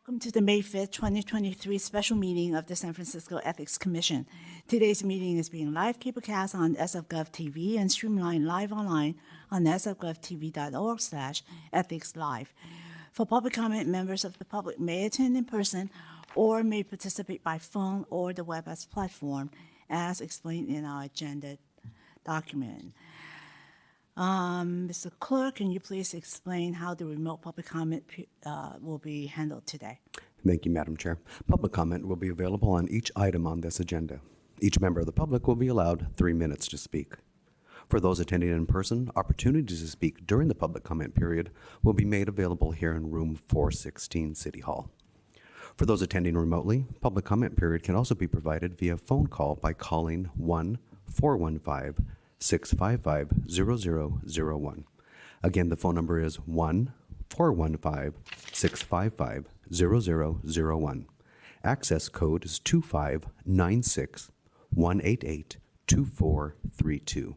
Welcome to the May 5th, 2023 special meeting of the San Francisco Ethics Commission. Today's meeting is being live cablecast on SF-Gov TV and streamlined live online on sfgovtv.org/ethicslive. For public comment, members of the public may attend in person or may participate by phone or the WebEx platform as explained in our agenda document. Mr. Clerk, can you please explain how the remote public comment will be handled today? Thank you, Madam Chair. Public comment will be available on each item on this agenda. Each member of the public will be allowed 3 minutes to speak. For those attending in person, opportunities to speak during the public comment period will be made available here in room 416, City Hall. For those attending remotely, public comment period can also be provided via phone call by calling 1-415-655-0001. Again, the phone number is 1-415-655-0001. Access code is 2596-188-2432.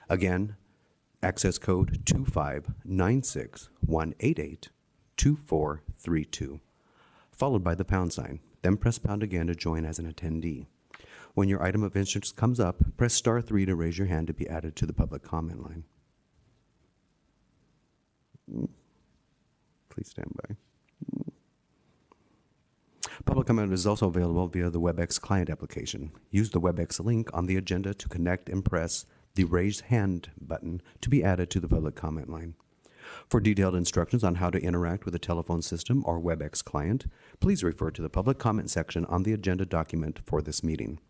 Again, access code 2596-188-2432. Followed by the pound sign. Then press pound again to join as an attendee. When your item of interest comes up, press *3 to raise your hand to be added to the public comment line. Please stand by. Public comment is also available via the WebEx client application. Use the WebEx link on the agenda to connect and press the raise hand button to be added to the public comment line. For detailed instructions on how to interact with the telephone system or WebEx client, please refer to the public comment section on the agenda document for this meeting.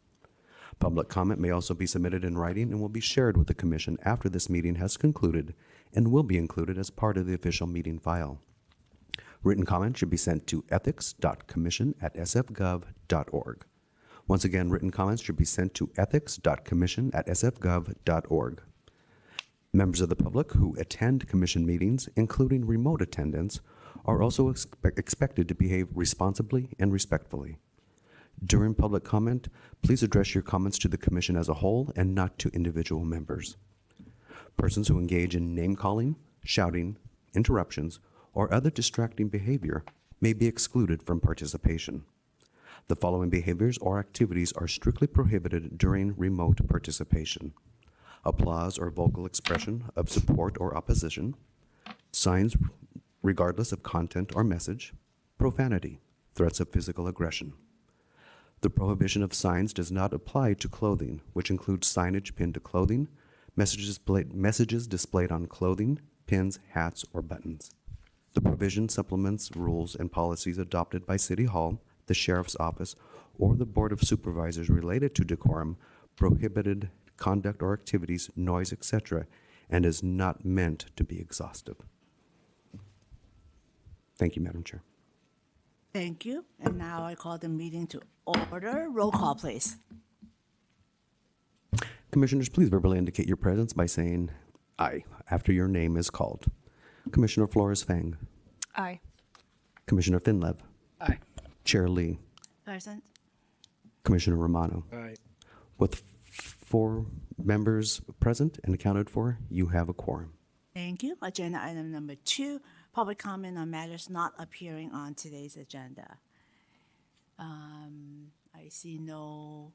Public comment may also be submitted in writing and will be shared with the Commission after this meeting has concluded and will be included as part of the official meeting file. Written comment should be sent to ethics.commission@sfgov.org. Once again, written comments should be sent to ethics.commission@sfgov.org. Members of the public who attend Commission meetings, including remote attendance, are also expected to behave responsibly and respectfully. During public comment, please address your comments to the Commission as a whole and not to individual members. Persons who engage in name-calling, shouting, interruptions, or other distracting behavior may be excluded from participation. The following behaviors or activities are strictly prohibited during remote participation: applause or vocal expression of support or opposition, signs regardless of content or message, profanity, threats of physical aggression. The prohibition of signs does not apply to clothing, which includes signage pinned to clothing, messages displayed on clothing, pins, hats, or buttons. The provision supplements rules and policies adopted by City Hall, the Sheriff's Office, or the Board of Supervisors related to decorum, prohibited conduct or activities, noise, etc., and is not meant to be exhaustive. Thank you, Madam Chair. Thank you. And now I call the meeting to order. Roll call, please. Commissioners, please verbally indicate your presence by saying aye after your name is called. Commissioner Flores-Fang. Aye. Commissioner Finlev. Aye. Chair Lee. Present. Commissioner Romano. Aye. With 4 members present and accounted for, you have a quorum. Thank you. Agenda item number 2, public comment on matters not appearing on today's agenda. I see no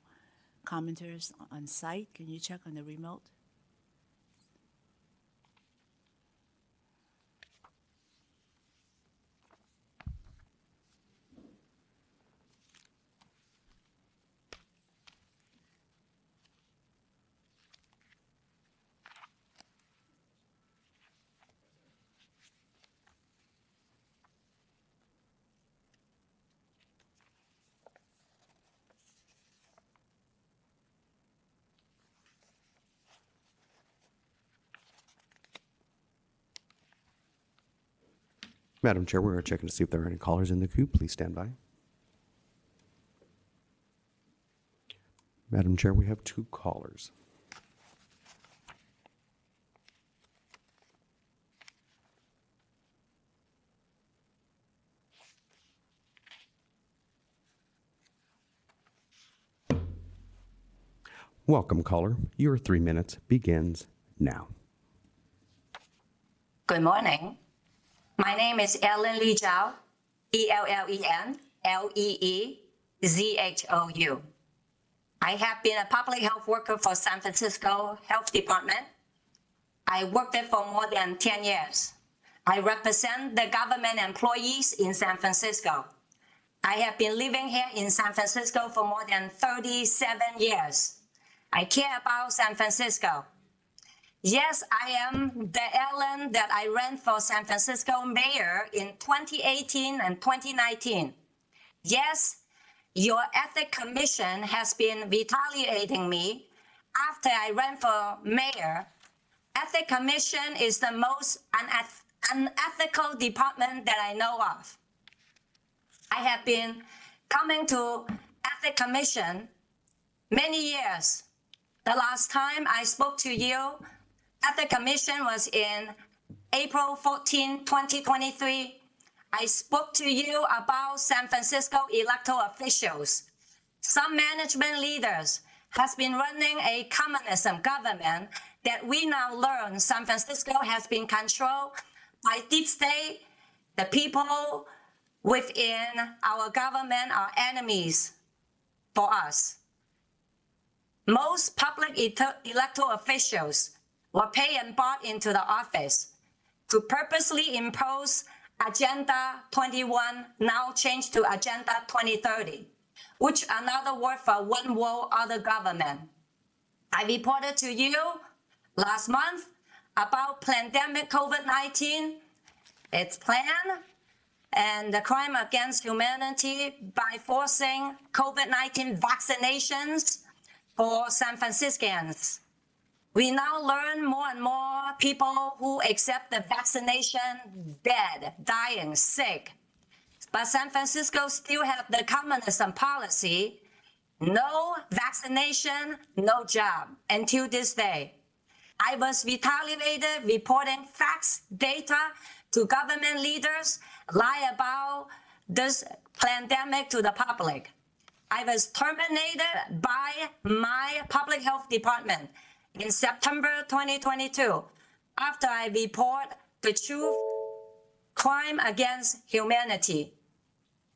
commenters on site. Can you check on the remote? Madam Chair, we are checking to see if there are any callers in the queue. Please stand by. Madam Chair, we have 2 callers. Welcome, caller. Your 3 minutes begins now. Good morning. My name is Ellen Li Zhao. ELLENLEEZHOU. I have been a public health worker for San Francisco Health Department. I worked there for more than 10 years. I represent the government employees in San Francisco. I have been living here in San Francisco for more than 37 years. I care about San Francisco. Yes, I am the Ellen that I ran for San Francisco mayor in 2018 and 2019. Yes, your ethics commission has been retaliating me after I ran for mayor. Ethics commission is the most unethical department that I know of. I have been coming to ethics commission many years. The last time I spoke to you, ethics commission was in April 14, 2023. I spoke to you about San Francisco elected officials. Some management leaders has been running a communism government that we now learn San Francisco has been controlled by deep state. The people within our government are enemies for us. Most public elected officials were paid and bought into the office to purposely impose Agenda 21, now changed to Agenda 2030, which another word for one world other government. I reported to you last month about pandemic COVID-19, its plan, and the crime against humanity by forcing COVID-19 vaccinations for San Franciscans. We now learn more and more people who accept the vaccination dead, dying, sick. But San Francisco still have the communism policy, no vaccination, no job, until this day. I was retaliated, reporting facts, data to government leaders, lie about this pandemic to the public. I was terminated by my public health department in September 2022 after I report the truth, crime against humanity.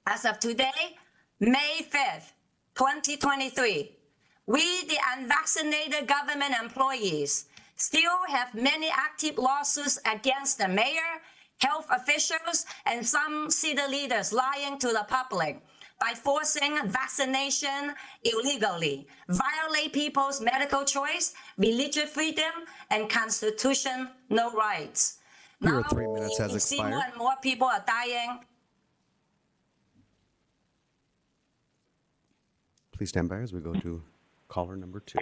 As of today, May 5th, 2023, we, the unvaccinated government employees, still have many active lawsuits against the mayor, health officials, and some city leaders lying to the public by forcing vaccination illegally, violate people's medical choice, religious freedom, and constitutional rights. Your Now, 3 minutes has we see expired. more and more people are dying. Please stand by as we go to caller number 2.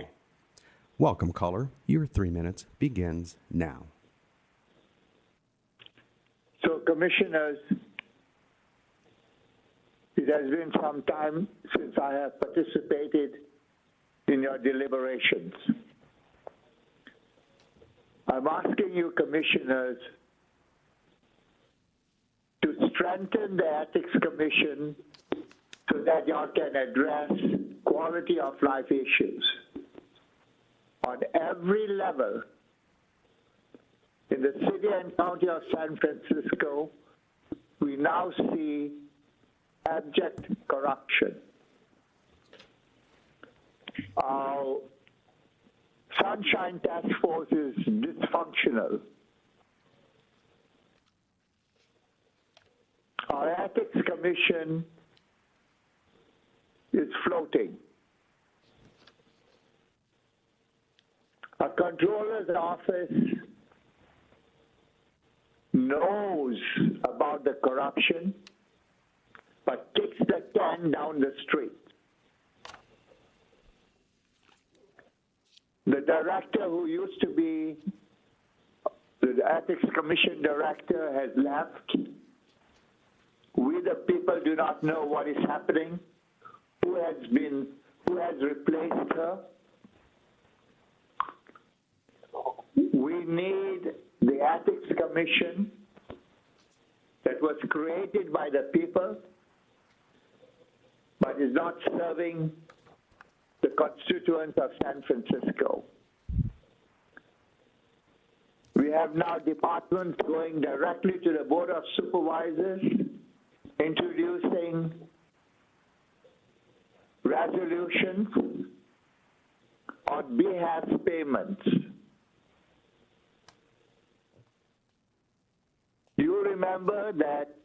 Welcome, caller. Your 3 minutes begins now. So, commissioners, it has been some time since I have participated in your deliberations. I'm asking you, commissioners, to strengthen the Ethics Commission so that you can address quality of life issues on every level in the city and county of San Francisco. We now see abject corruption. Our Sunshine Task Force is dysfunctional. Our Ethics Commission is floating. Our Controller's Office knows about the corruption, but kicks the can down the street. The director who used to be the Ethics Commission director has left. We, the people, do not know what is happening, who has replaced her. We need the Ethics Commission that was created by the people, but is not serving the constituents of San Francisco. We have now departments going directly to the Board of Supervisors introducing resolutions on behalf payments. You remember that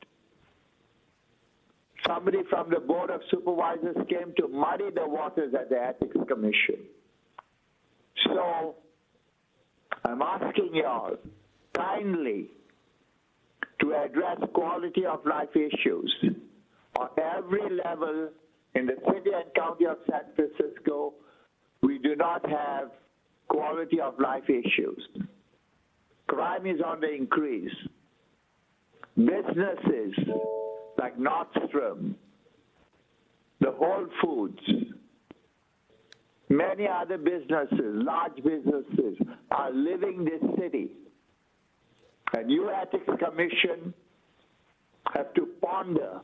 somebody from the Board of Supervisors came to muddy the waters at the Ethics Commission. So I'm asking y'all kindly to address quality of life issues on every level in the city and county of San Francisco. We do not have quality of life issues. Crime is on the increase. Businesses like Nordstrom, the Whole Foods, many other businesses, large businesses, are leaving this city. And you, Ethics Commission, have to ponder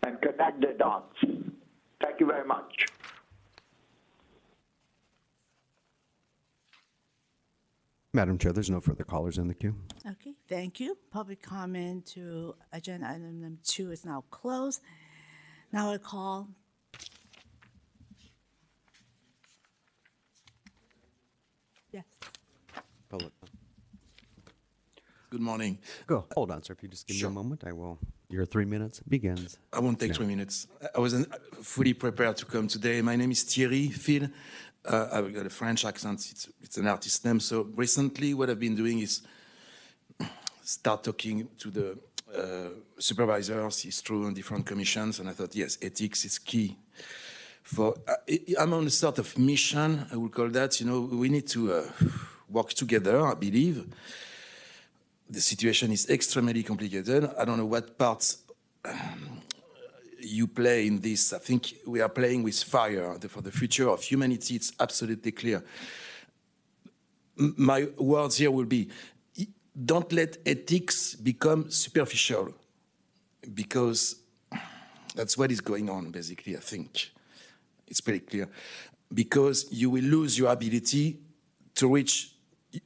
and connect the dots. Thank you very much. Madam Chair, there's no further callers in the queue. Okay, thank you. Public comment to agenda item number 2 is now closed. Now I call. Yes. Public. Good morning. Go. Hold on, sir. If you just give me a moment, I will. Your 3 minutes begins. I won't take 3 minutes. I wasn't fully prepared to come today. My name is Thierry Phil. I've got a French accent. It's an artist name. So recently what I've been doing is start talking to the supervisors, it's true, on different commissions. And I thought, yes, ethics is key. I'm on a sort of mission, I would call that. You know, we need to work together, I believe. The situation is extremely complicated. I don't know what parts you play in this. I think we are playing with fire. For the future of humanity, it's absolutely clear. My words here will be, don't let ethics become superficial, because that's what is going on, basically, I think. It's pretty clear. Because you will lose your ability to reach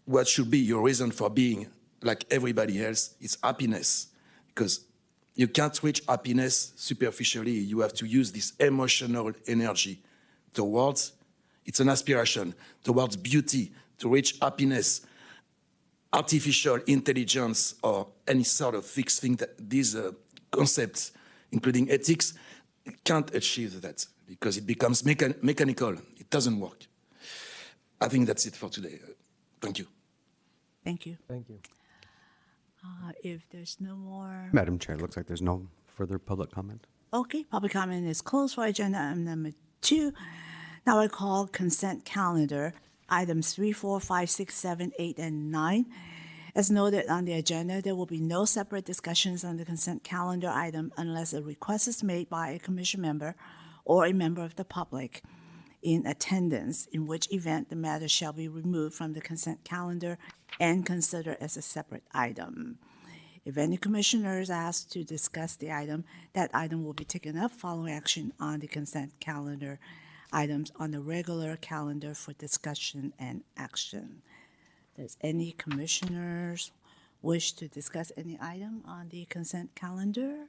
what should be your reason for being, like everybody else. It's happiness. Because you can't reach happiness superficially. You have to use this emotional energy towards, it's an aspiration, towards beauty, to reach happiness. Artificial intelligence or any sort of fixed thing, that these concepts, including ethics, can't achieve that, because it becomes mechanical. It doesn't work. I think that's it for today. Thank you. Thank you. Thank you. If there's no more. Madam Chair, looks like there's no further public comment. Okay, public comment is closed for agenda item number 2. Now I call consent calendar, items 3, 4, 5, 6, 7, 8, and 9. As noted on the agenda, there will be no separate discussions on the consent calendar item unless a request is made by a commission member or a member of the public in attendance, in which event the matter shall be removed from the consent calendar and considered as a separate item. If any commissioner is asked to discuss the item, that item will be taken up following action on the consent calendar items on the regular calendar for discussion and action. Does any commissioners wish to discuss any item on the consent calendar?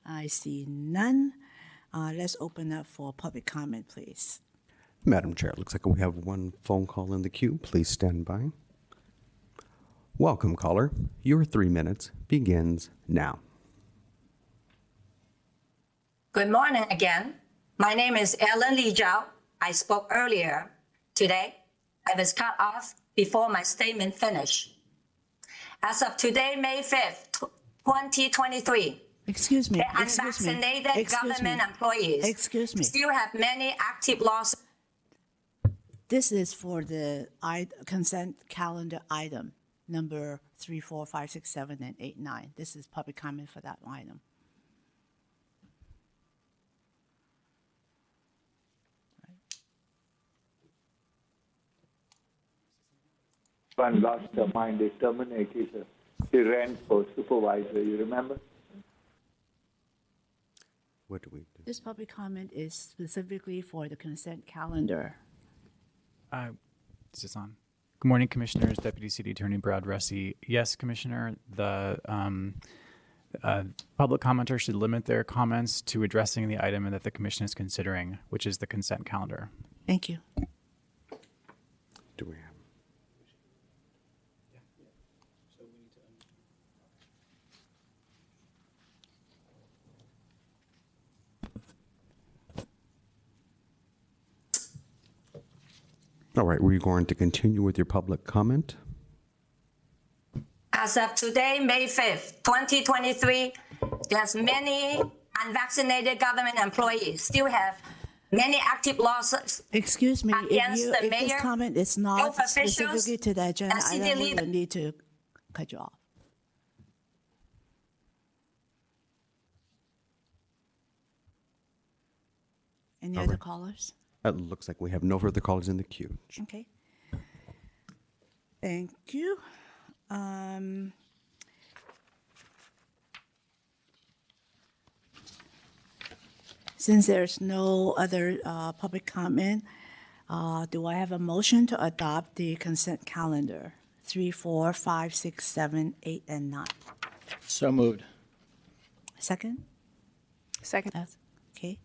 I see none. Let's open up for public comment, please. Madam Chair, looks like we have one phone call in the queue. Please stand by. Welcome, caller. Your 3 minutes begins now. Good morning again. My name is Ellen Li Zhao. I spoke earlier today. I was cut off before my statement finished. As of today, May 5th, 2023, Excuse me. the Excuse me. unvaccinated Excuse government me. employees Excuse me. still have many active lawsuits. This is for the consent calendar item, number 3, 4, 5, 6, 7, and 8, 9. This is public comment for that item. One lost their mind, they terminated her. She ran for supervisor, you remember? What do we do? This public comment is specifically for the consent calendar. Is this on? Good morning, Commissioners. Deputy City Attorney Brad Russi. Yes, Commissioner, the Public commenters should limit their comments to addressing the item that the commission is considering, which is the consent calendar. Thank you. Do we have? All right, we're going to continue with your public comment. As of today, May 5th, 2023, there's many unvaccinated government employees still have many active lawsuits Excuse me, against the if this mayor, comment is not health officials, specifically to the agenda and city item, we leader. will need to cut you off. Any other callers? It looks like we have no further callers in the queue. Okay. Thank you. Since there's no other public comment, do I have a motion to adopt the consent calendar? 3, 4, 5, 6, 7, 8, and 9. So moved. Second? Second. Yes. Okay.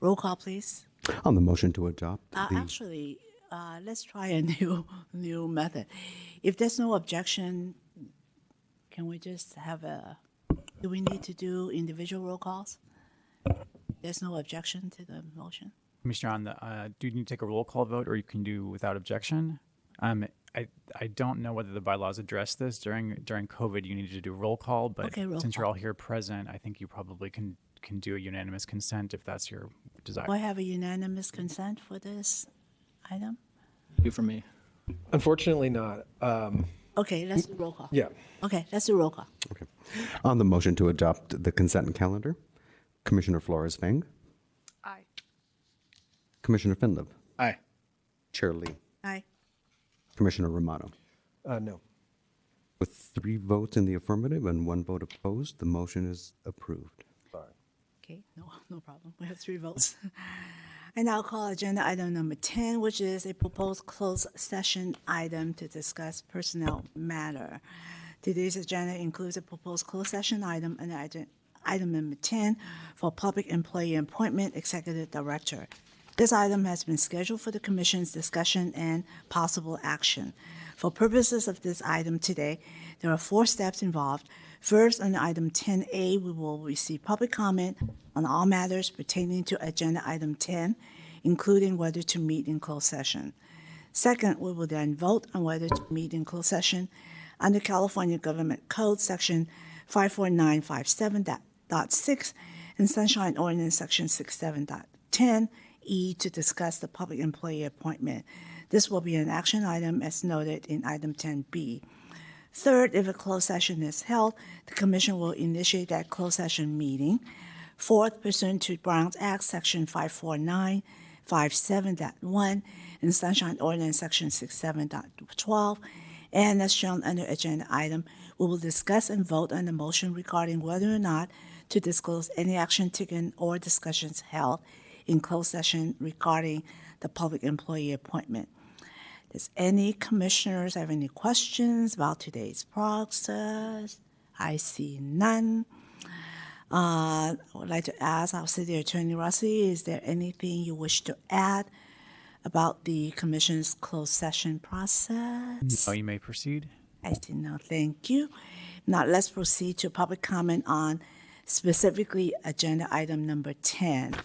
Roll call, please. On the motion to adopt the Actually, let's try a new method. If there's no objection, can we just have do we need to do individual roll calls? There's no objection to the motion? Commissioner, do you need to take a roll call vote, or you can do without objection? I don't know whether the bylaws address this. During COVID, you needed to do roll call, but Okay, roll since you're call. all here present, I think you probably can do a unanimous consent if that's your desire. Do I have a unanimous consent for this item? You for me. Unfortunately not. Okay, let's do roll call. Yeah. Okay, let's do roll call. Okay. On the motion to adopt the consent calendar, Commissioner Flores-Fang, Aye. Commissioner Finlip, Aye. Chair Lee, Aye. Commissioner Romano. No. With 3 votes in the affirmative and 1 vote opposed, the motion is approved. Okay, no problem. We have 3 votes. I now call agenda item number 10, which is a proposed closed session item to discuss personnel matter. Today's agenda includes a proposed closed session item and item number 10 for public employee appointment executive director. This item has been scheduled for the commission's discussion and possible action. For purposes of this item today, there are 4 steps involved. First, on item 10A, we will receive public comment on all matters pertaining to agenda item 10, including whether to meet in closed session. Second, we will then vote on whether to meet in closed session under California Government Code Section 54957.6 and Sunshine Ordinance Section 67.10E to discuss the public employee appointment. This will be an action item as noted in item 10B. Third, if a closed session is held, the commission will initiate that closed session meeting. Fourth, pursuant to Brown Act Section 54957.1 and Sunshine Ordinance Section 67.12, and as shown under agenda item, we will discuss and vote on the motion regarding whether or not to disclose any action taken or discussions held in closed session regarding the public employee appointment. Does any commissioners have any questions about today's process? I see none. I would like to ask our City Attorney Rossi, is there anything you wish to add about the commission's closed session process? Oh, you may proceed. I see no, thank you. Now let's proceed to public comment on specifically agenda item number 10.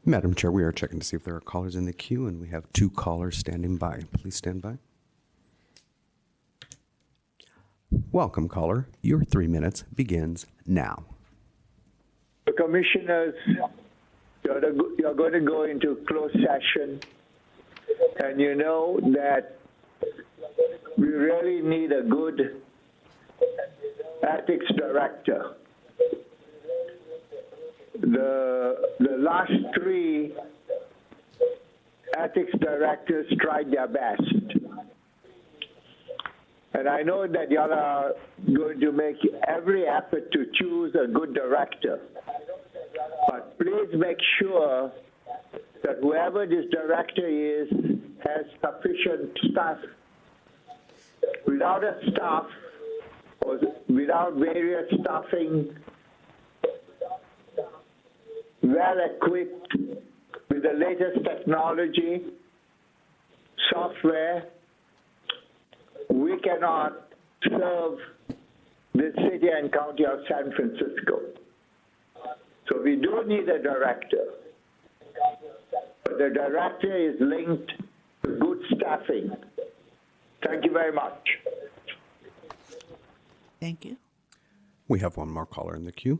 Madam Chair, we are checking to see if there are callers in the queue, and we have 2 callers standing by. Please stand by. Welcome, caller. Your 3 minutes begins now. The commissioners, you're going to go into closed session, and you know that we really need a good ethics director. The last 3 ethics directors tried their best. And I know that y'all are going to make every effort to choose a good director. But please make sure that whoever this director is has sufficient staff. Without a staff, or without various staffing, well equipped with the latest technology, software, we cannot serve the city and county of San Francisco. So we do need a director. But the director is linked to good staffing. Thank you very much. Thank you. We have one more caller in the queue.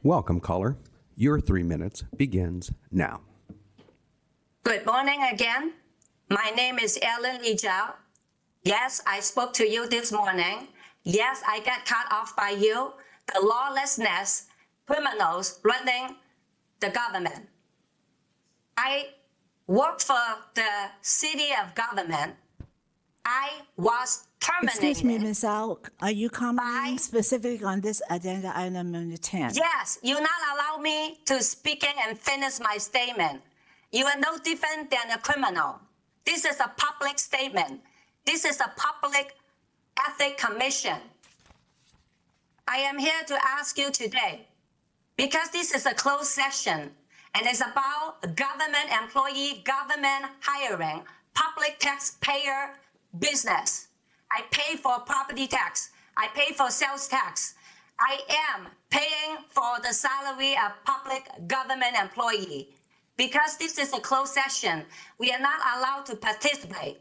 Welcome, caller. Your 3 minutes begins now. Good morning again. My name is Ellen Ijao. Yes, I spoke to you this morning. Yes, I got cut off by you. The lawlessness, criminals running the government. I work for the city of government. I was terminated. Excuse me, Ms. Al, are you commenting specifically on this agenda item number 10? Yes, you not allow me to speaking and finish my statement. You are no different than a criminal. This is a public statement. This is a public ethics commission. I am here to ask you today, because this is a closed session, and it's about government employee, government hiring, public taxpayer business. I pay for property tax. I pay for sales tax. I am paying for the salary of public government employee. Because this is a closed session, we are not allowed to participate.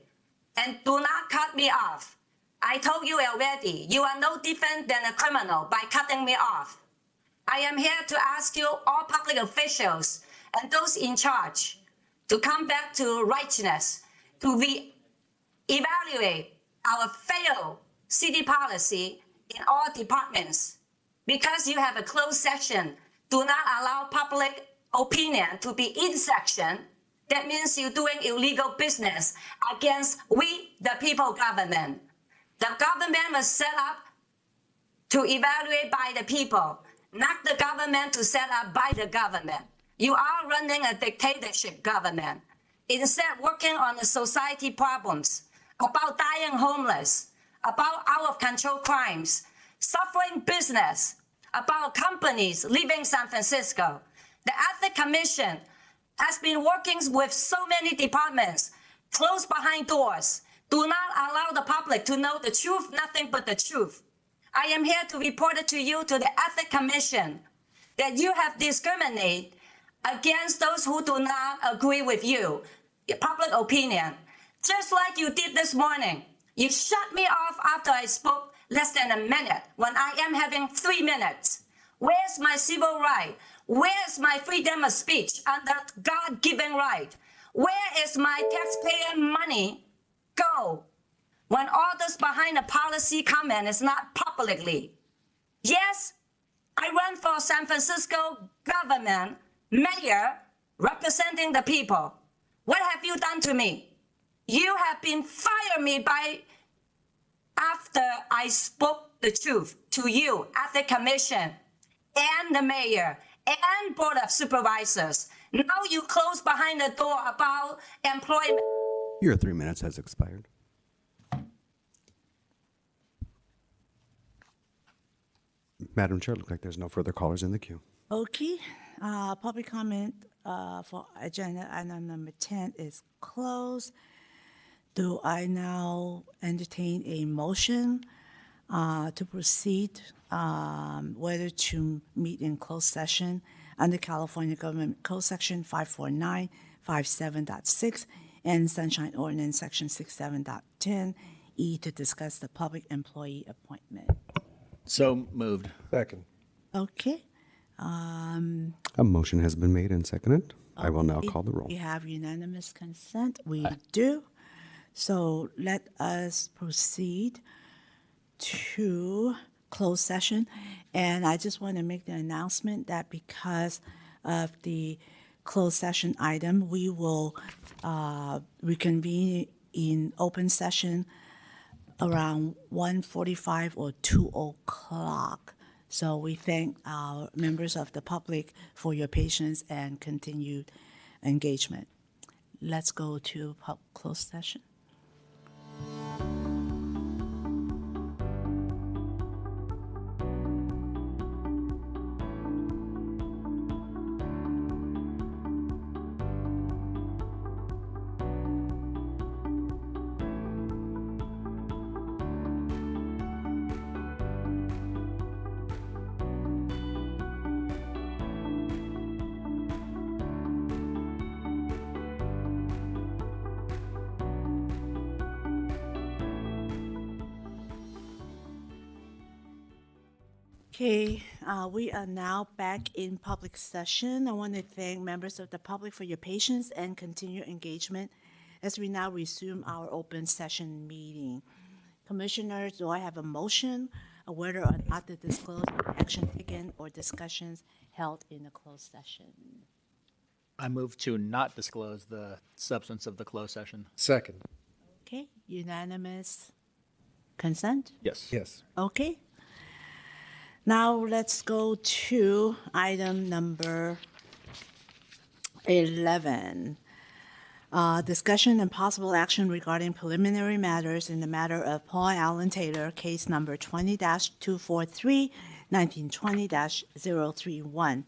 And do not cut me off. I told you already, you are no different than a criminal by cutting me off. I am here to ask you, all public officials and those in charge, to come back to righteousness, to evaluate our failed city policy in all departments. Because you have a closed session, do not allow public opinion to be in section. That means you're doing illegal business against we, the people government. The government was set up to evaluate by the people, not the government to set up by the government. You are running a dictatorship government. Instead, working on the society problems, about dying homeless, about out-of-control crimes, suffering business, about companies leaving San Francisco. The Ethics Commission has been working with so many departments, closed behind doors. Do not allow the public to know the truth, nothing but the truth. I am here to report it to you, to the Ethics Commission, that you have discriminated against those who do not agree with you, public opinion. Just like you did this morning. You shut me off after I spoke less than a minute when I am having 3 minutes. Where's my civil right? Where's my freedom of speech under God-given right? Where is my taxpayer money go when all this behind the policy comment is not publicly? Yes, I run for San Francisco government, mayor, representing the people. What have you done to me? You have been firing me by after I spoke the truth to you, Ethics Commission, and the mayor, and Board of Supervisors. Now you close behind the door about employment. Your 3 minutes has expired. Madam Chair, looks like there's no further callers in the queue. Okay, public comment for agenda item number 10 is closed. Do I now entertain a motion to proceed whether to meet in closed session under California Government Code Section 54957.6 and Sunshine Ordinance Section 67.10E to discuss the public employee appointment? So moved. Second. Okay. A motion has been made and seconded. I will now call the roll. We have unanimous consent. We do. So let us proceed to closed session. And I just want to make the announcement that because of the closed session item, we will reconvene in open session around 1:45 or 2 o'clock. So we thank our members of the public for your patience and continued engagement. Let's go to closed session. Okay, we are now back in public session. I want to thank members of the public for your patience and continued engagement as we now resume our open session meeting. Commissioners, do I have a motion of whether or not to disclose action taken or discussions held in a closed session? I move to not disclose the substance of the closed session. Second. Okay, unanimous consent? Yes. Yes. Okay. Now let's go to item number 11. Discussion and possible action regarding preliminary matters in the matter of Paul Allen Taylor, case number 20-243, 1920-031.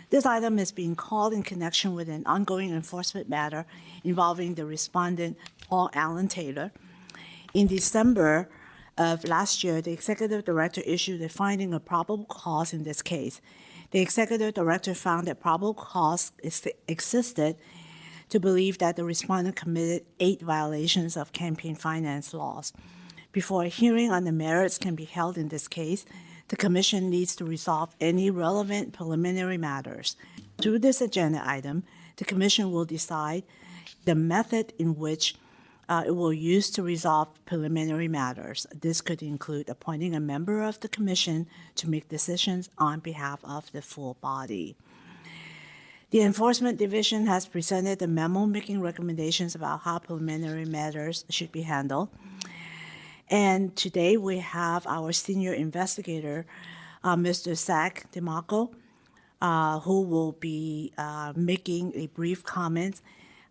This item is being called in connection with an ongoing enforcement matter involving the respondent, Paul Allen Taylor. In December of last year, the executive director issued a finding of probable cause in this case. The executive director found that probable cause existed to believe that the respondent committed 8 violations of campaign finance laws. Before a hearing on the merits can be held in this case, the commission needs to resolve any relevant preliminary matters. Through this agenda item, the commission will decide the method in which it will use to resolve preliminary matters. This could include appointing a member of the commission to make decisions on behalf of the full body. The Enforcement Division has presented a memo making recommendations about how preliminary matters should be handled. And today we have our senior investigator, Mr. Zach DeMarco, who will be making a brief comment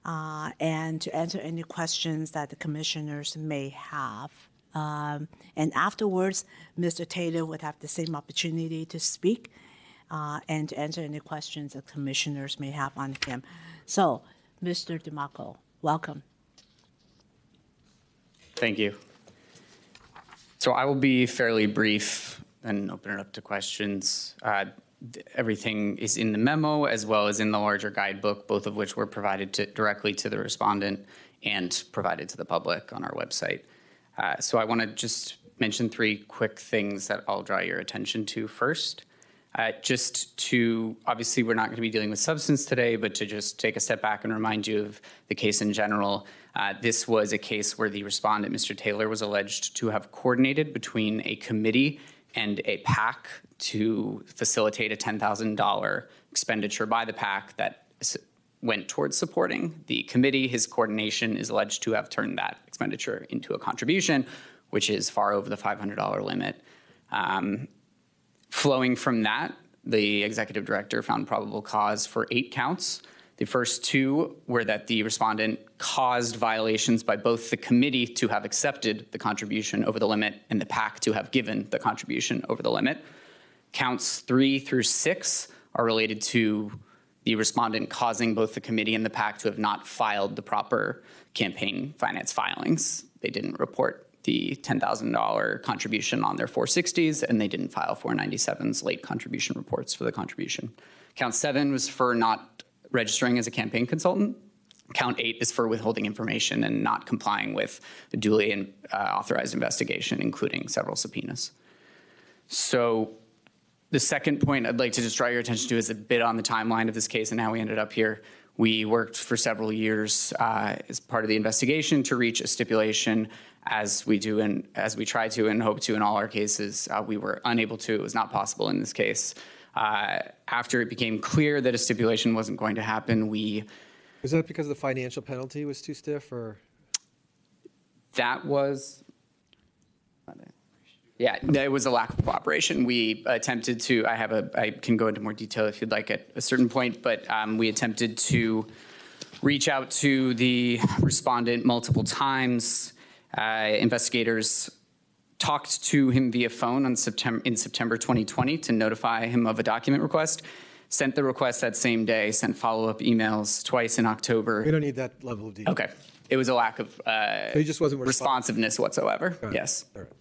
and to answer any questions that the commissioners may have. And afterwards, Mr. Taylor would have the same opportunity to speak and to answer any questions that commissioners may have on him. So, Mr. DeMarco, welcome. Thank you. So I will be fairly brief and open it up to questions. Everything is in the memo as well as in the larger guidebook, both of which were provided directly to the respondent and provided to the public on our website. So I want to just mention 3 quick things that I'll draw your attention to first. Just to, obviously we're not going to be dealing with substance today, but to just take a step back and remind you of the case in general. This was a case where the respondent, Mr. Taylor, was alleged to have coordinated between a committee and a PAC to facilitate a $10,000 expenditure by the PAC that went towards supporting the committee. His coordination is alleged to have turned that expenditure into a contribution, which is far over the $500 limit. Flowing from that, the executive director found probable cause for 8 counts. The first 2 were that the respondent caused violations by both the committee to have accepted the contribution over the limit and the PAC to have given the contribution over the limit. Counts 3 through 6 are related to the respondent causing both the committee and the PAC to have not filed the proper campaign finance filings. They didn't report the $10,000 contribution on their 460s, and they didn't file 497's late contribution reports for the contribution. Count 7 was for not registering as a campaign consultant. Count 8 is for withholding information and not complying with the duly authorized investigation, including several subpoenas. So the second point I'd like to just draw your attention to is a bit on the timeline of this case and how we ended up here. We worked for several years as part of the investigation to reach a stipulation, as we do and as we try to and hope to in all our cases. We were unable to. It was not possible in this case. After it became clear that a stipulation wasn't going to happen, Was that because the financial penalty was too stiff, or? That was... Yeah, there was a lack of cooperation. We attempted to, I can go into more detail if you'd like at a certain point, but we attempted to reach out to the respondent multiple times. Investigators talked to him via phone in September 2020 to notify him of a document request, sent the request that same day, sent follow-up emails twice in October. We don't need that level of detail. Okay. It was a lack of he just wasn't responsiveness whatsoever. Yes. All right.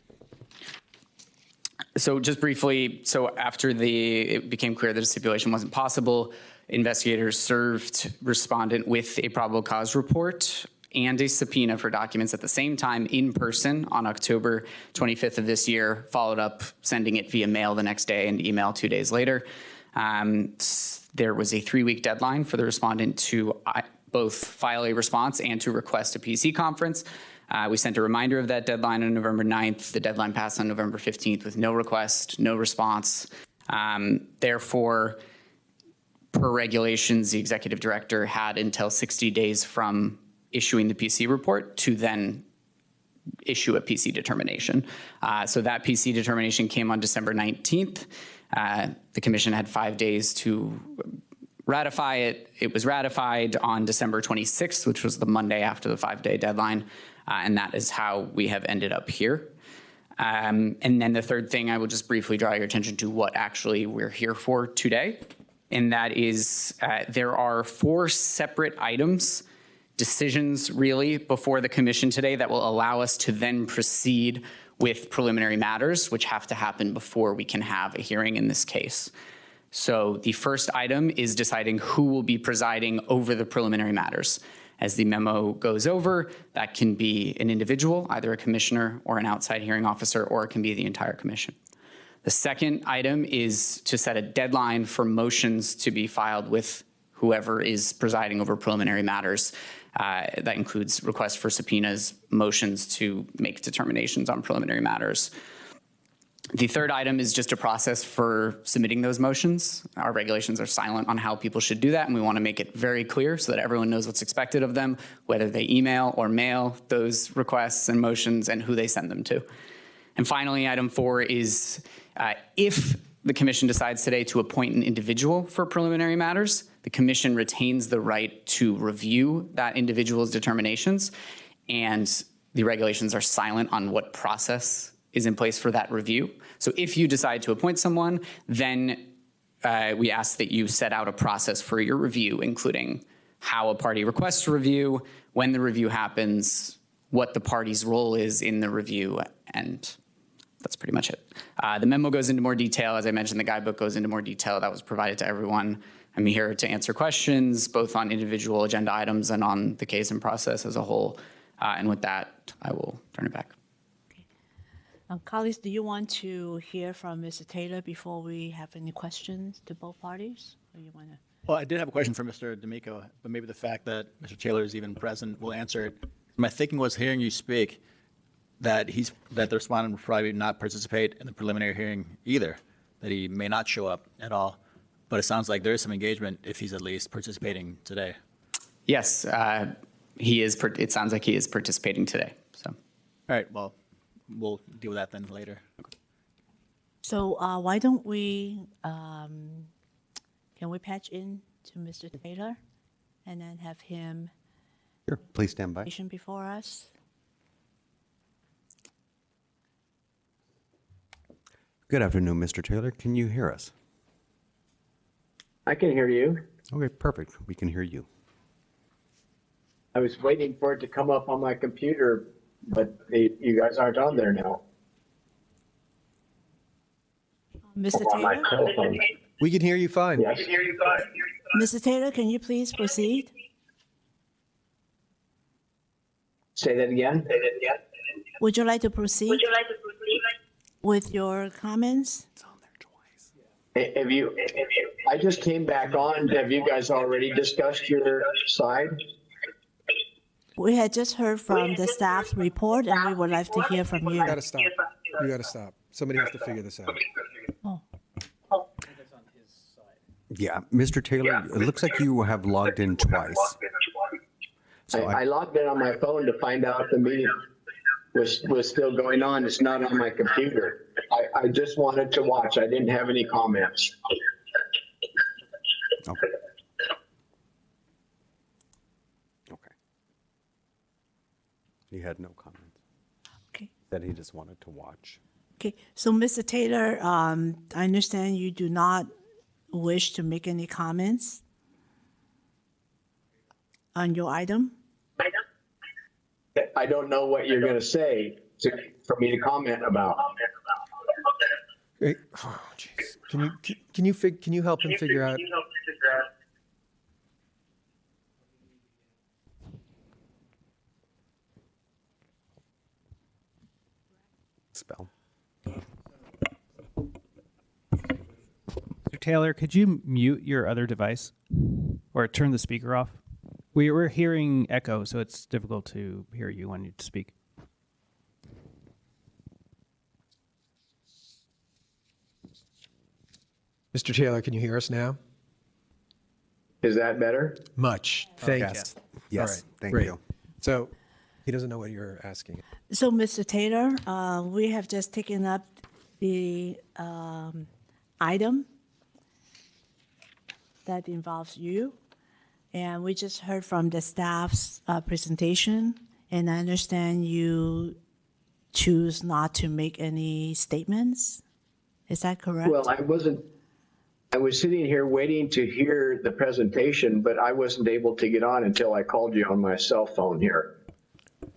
So just briefly, so after it became clear that a stipulation wasn't possible, investigators served respondent with a probable cause report and a subpoena for documents at the same time in person on October 25th of this year, followed up sending it via mail the next day and email 2 days later. There was a 3-week deadline for the respondent to both file a response and to request a PC conference. We sent a reminder of that deadline on November 9th. The deadline passed on November 15th with no request, no response. Therefore, per regulations, the executive director had until 60 days from issuing the PC report to then issue a PC determination. So that PC determination came on December 19th. The commission had 5 days to ratify it. It was ratified on December 26th, which was the Monday after the 5-day deadline. And that is how we have ended up here. And then the third thing, I will just briefly draw your attention to what actually we're here for today. And that is there are 4 separate items, decisions really, before the commission today that will allow us to then proceed with preliminary matters, which have to happen before we can have a hearing in this case. So the first item is deciding who will be presiding over the preliminary matters. As the memo goes over, that can be an individual, either a commissioner or an outside hearing officer, or it can be the entire commission. The second item is to set a deadline for motions to be filed with whoever is presiding over preliminary matters. That includes requests for subpoenas, motions to make determinations on preliminary matters. The third item is just a process for submitting those motions. Our regulations are silent on how people should do that, and we want to make it very clear so that everyone knows what's expected of them, whether they email or mail those requests and motions and who they send them to. And finally, item 4 is if the commission decides today to appoint an individual for preliminary matters, the commission retains the right to review that individual's determinations, and the regulations are silent on what process is in place for that review. So if you decide to appoint someone, then we ask that you set out a process for your review, including how a party requests a review, when the review happens, what the party's role is in the review, and that's pretty much it. The memo goes into more detail. As I mentioned, the guidebook goes into more detail. That was provided to everyone. I'm here to answer questions, both on individual agenda items and on the case and process as a whole. And with that, I will turn it back. Colleagues, do you want to hear from Mr. Taylor before we have any questions to both parties? Or you want to? Well, I did have a question for Mr. D'Amico, but maybe the fact that Mr. Taylor is even present will answer it. My thinking was hearing you speak that the respondent will probably not participate in the preliminary hearing either, that he may not show up at all. But it sounds like there is some engagement if he's at least participating today. Yes, he is. It sounds like he is participating today. So, all right. Well, we'll deal with that then later. Okay. So why don't we, can we patch in to Mr. Taylor and then have him Sure, please stand by. before us? Good afternoon, Mr. Taylor. Can you hear us? I can hear you. Okay, perfect. We can hear you. I was waiting for it to come up on my computer, but you guys aren't on there now. Mr. On my Taylor? telephone. We can hear you fine. Yes. Mr. Taylor, can you please proceed? Say that again. Would you like to proceed with your comments? Have you? I just came back on. Have you guys already discussed your side? We had just heard from the staff's report, and we would like to hear from you. You gotta stop. You gotta stop. Somebody has to figure this out. Oh. Yeah, Mr. Taylor, it looks like you have logged in twice. So I logged in on my phone to find out the meeting was still going on. It's not on my computer. I just wanted to watch. I didn't have any comments. Okay. Okay. He had no comments. Okay. That he just wanted to watch. Okay. So, Mr. Taylor, I understand you do not wish to make any comments on your item. I don't know what you're going to say for me to comment about. Hey, oh, jeez. Can you help him figure out? spell. Mr. Taylor, could you mute your other device or turn the speaker off? We're hearing echo, so it's difficult to hear you when you speak. Mr. Taylor, can you hear us now? Is that better? Much. Thank Yes. you. Yes. All right, Thank great. you. So he doesn't know what you're asking. So, Mr. Taylor, we have just taken up the item that involves you, and we just heard from the staff's presentation, and I understand you choose not to make any statements. Is that correct? Well, I was sitting here waiting to hear the presentation, but I wasn't able to get on until I called you on my cell phone here.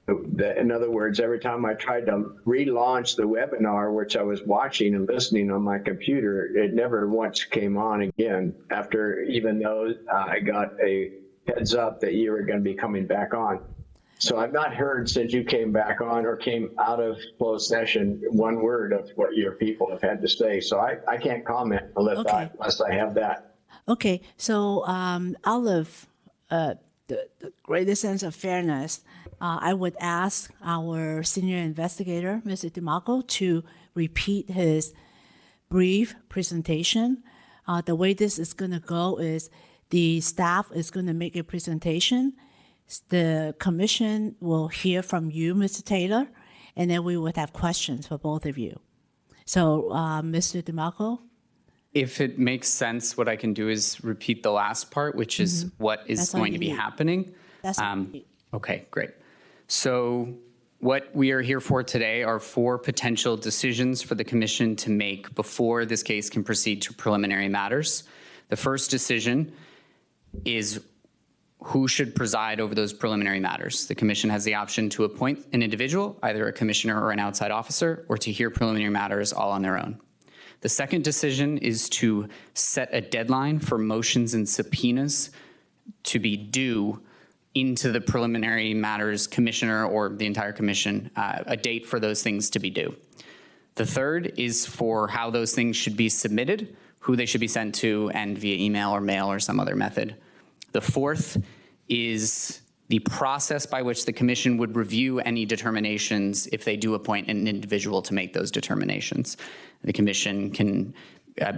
In other words, every time I tried to relaunch the webinar, which I was watching and listening on my computer, it never once came on again even though I got a heads up that you were going to be coming back on. So I've not heard since you came back on or came out of closed session one word of what your people have had to say. So I can't comment unless I have that. Okay, so out of the greatest sense of fairness, I would ask our senior investigator, Mr. DeMarco, to repeat his brief presentation. The way this is going to go is the staff is going to make a presentation. The commission will hear from you, Mr. Taylor, and then we would have questions for both of you. So, Mr. DeMarco? If it makes sense, what I can do is repeat the last part, which is what is That's all going you to be need. happening. That's all you need. Okay, great. So what we are here for today are 4 potential decisions for the commission to make before this case can proceed to preliminary matters. The first decision is who should preside over those preliminary matters. The commission has the option to appoint an individual, either a commissioner or an outside officer, or to hear preliminary matters all on their own. The second decision is to set a deadline for motions and subpoenas to be due into the preliminary matters commissioner or the entire commission, a date for those things to be due. The third is for how those things should be submitted, who they should be sent to, and via email or mail or some other method. The fourth is the process by which the commission would review any determinations if they do appoint an individual to make those determinations. The commission can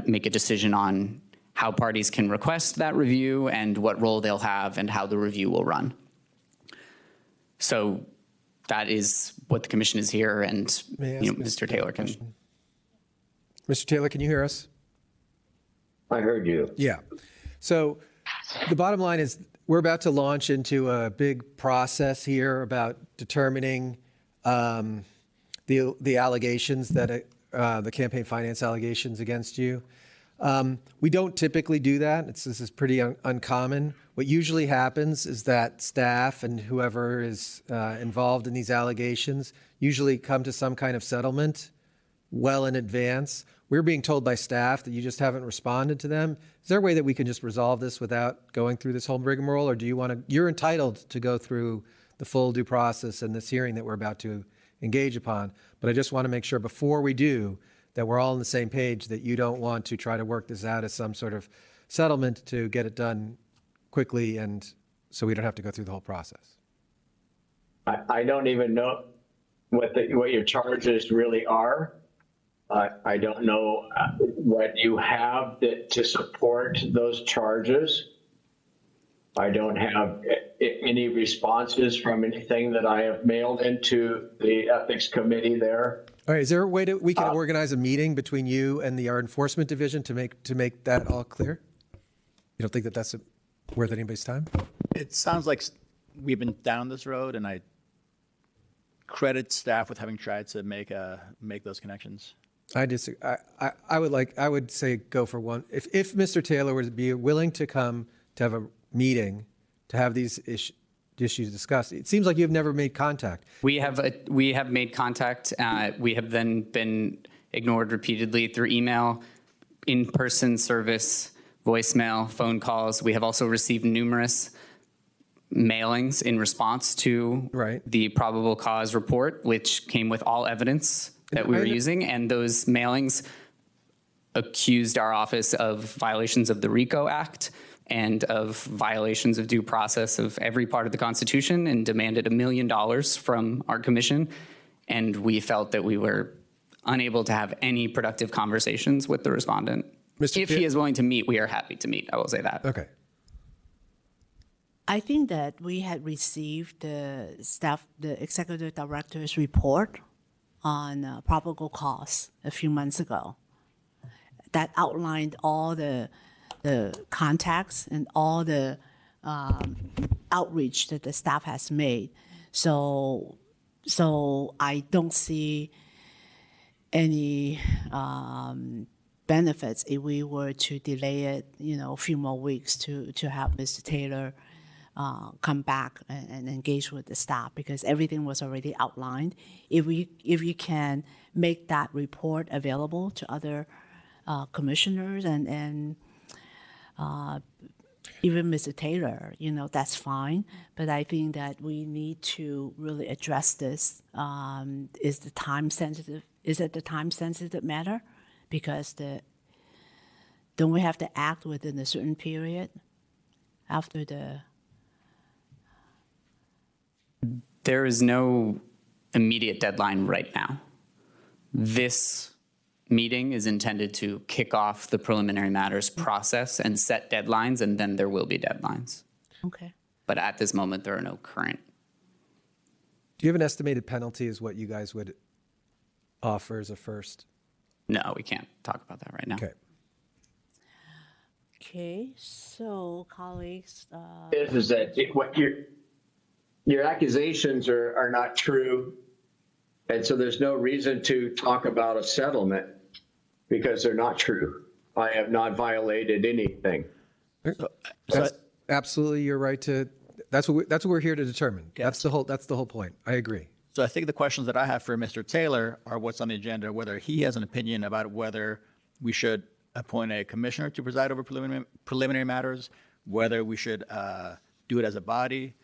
make a decision on how parties can request that review and what role they'll have and how the review will run. So that is what the commission is here, and May I ask Mr. Taylor can. Mr. Taylor, can you hear us? I heard you. Yeah. So the bottom line is we're about to launch into a big process here about determining the allegations that the campaign finance allegations against you. We don't typically do that. This is pretty uncommon. What usually happens is that staff and whoever is involved in these allegations usually come to some kind of settlement well in advance. We're being told by staff that you just haven't responded to them. Is there a way that we can just resolve this without going through this whole rigmarole, or do you want to? You're entitled to go through the full due process and this hearing that we're about to engage upon. But I just want to make sure before we do that we're all on the same page, that you don't want to try to work this out as some sort of settlement to get it done quickly and so we don't have to go through the whole process. I don't even know what your charges really are. I don't know what you have to support those charges. I don't have any responses from anything that I have mailed into the ethics committee there. All right, is there a way we can organize a meeting between you and our enforcement division to make that all clear? You don't think that that's worth anybody's time? It sounds like we've been down this road, and I credit staff with having tried to make those connections. I would say go for one. If Mr. Taylor would be willing to come to have a meeting to have these issues discussed, it seems like you've never made contact. We have made contact. We have then been ignored repeatedly through email, in-person service, voicemail, phone calls. We have also received numerous mailings in response to the probable cause report, which came with all evidence that we were using, and those mailings accused our office of violations of the RICO Act and of violations of due process of every part of the Constitution, and demanded $1 million from our commission. And we felt that we were unable to have any productive conversations with the respondent. If he is willing to meet, we are happy to meet. I will say that. Okay. I think that we had received the executive director's report on probable cause a few months ago that outlined all the contacts and all the outreach that the staff has made. So I don't see any benefits if we were to delay it, a few more weeks to have Mr. Taylor come back and engage with the staff, because everything was already outlined. If you can make that report available to other commissioners and even Mr. Taylor, that's fine. But I think that we need to really address this. Is it the time sensitive matter? Because don't we have to act within a certain period after the? There is no immediate deadline right now. This meeting is intended to kick off the preliminary matters process and set deadlines, and then there will be deadlines. Okay. But at this moment, there are no current. Do you have an estimated penalty as what you guys would offer as a first? No, we can't talk about that right now. Okay. Okay, so colleagues. Is that what your accusations are not true, and so there's no reason to talk about a settlement because they're not true. I have not violated anything. Absolutely, you're right to. That's what we're here to determine. Yes. That's the whole point. I agree. So I think the questions that I have for Mr. Taylor are what's on the agenda, whether he has an opinion about whether we should appoint a commissioner to preside over preliminary matters, whether we should do it as a body,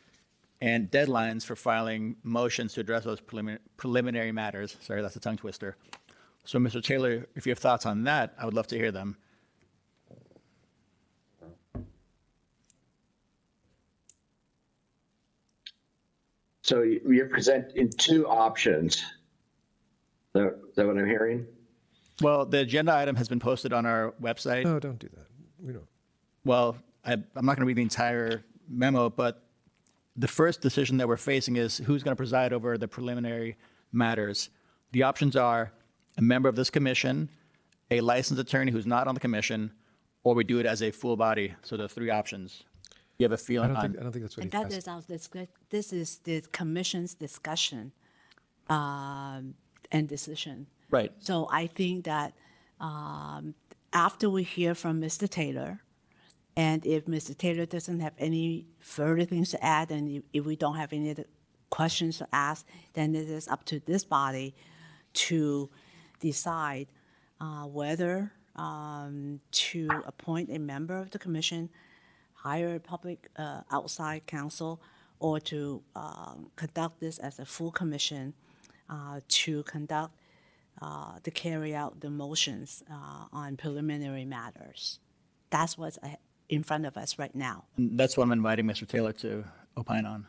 and deadlines for filing motions to address those preliminary matters. Sorry, that's a tongue twister. So, Mr. Taylor, if you have thoughts on that, I would love to hear them. So you're presenting two options. Is that what I'm hearing? Well, the agenda item has been posted on our website. No, don't do that. We don't. Well, I'm not going to read the entire memo, but the first decision that we're facing is who's going to preside over the preliminary matters. The options are a member of this commission, a licensed attorney who's not on the commission, or we do it as a full body. So the three options. You have a feeling I don't think that's what And he that is our this is the commission's discussion and decision. Right. So I think that after we hear from Mr. Taylor, and if Mr. Taylor doesn't have any further things to add, and if we don't have any other questions to ask, then it is up to this body to decide whether to appoint a member of the commission, hire a public outside counsel, or to conduct this as a full commission to carry out the motions on preliminary matters. That's what's in front of us right now. That's what I'm inviting Mr. Taylor to opine on.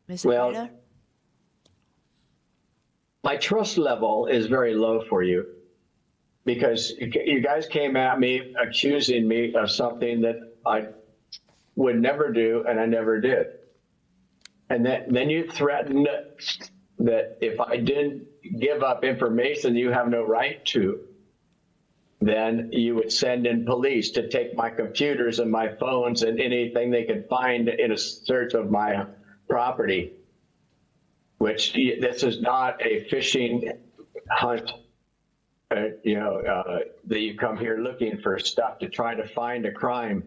Mr. Well, Taylor? My trust level is very low for you because you guys came at me accusing me of something that I would never do and I never did. And then you threatened that if I didn't give up information you have no right to, then you would send in police to take my computers and my phones and anything they could find in a search of my property, which this is not a fishing hunt, that you come here looking for stuff to try to find a crime.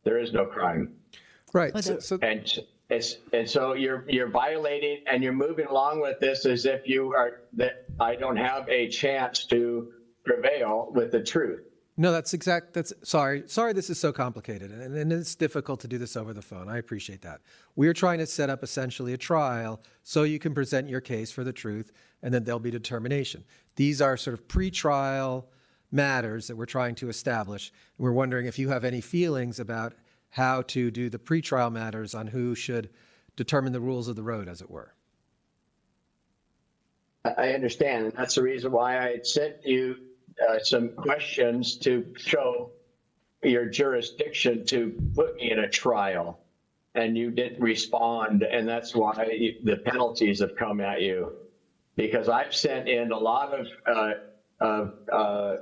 There is no crime. Right. And so you're violating and you're moving along with this as if that I don't have a chance to prevail with the truth. No, sorry, this is so complicated, and it's difficult to do this over the phone. I appreciate that. We're trying to set up essentially a trial so you can present your case for the truth, and then there'll be determination. These are sort of pre-trial matters that we're trying to establish. We're wondering if you have any feelings about how to do the pre-trial matters on who should determine the rules of the road, as it were. I understand, and that's the reason why I had sent you some questions to show your jurisdiction to put me in a trial, and you didn't respond, and that's why the penalties have come at you. Because I've sent in a lot of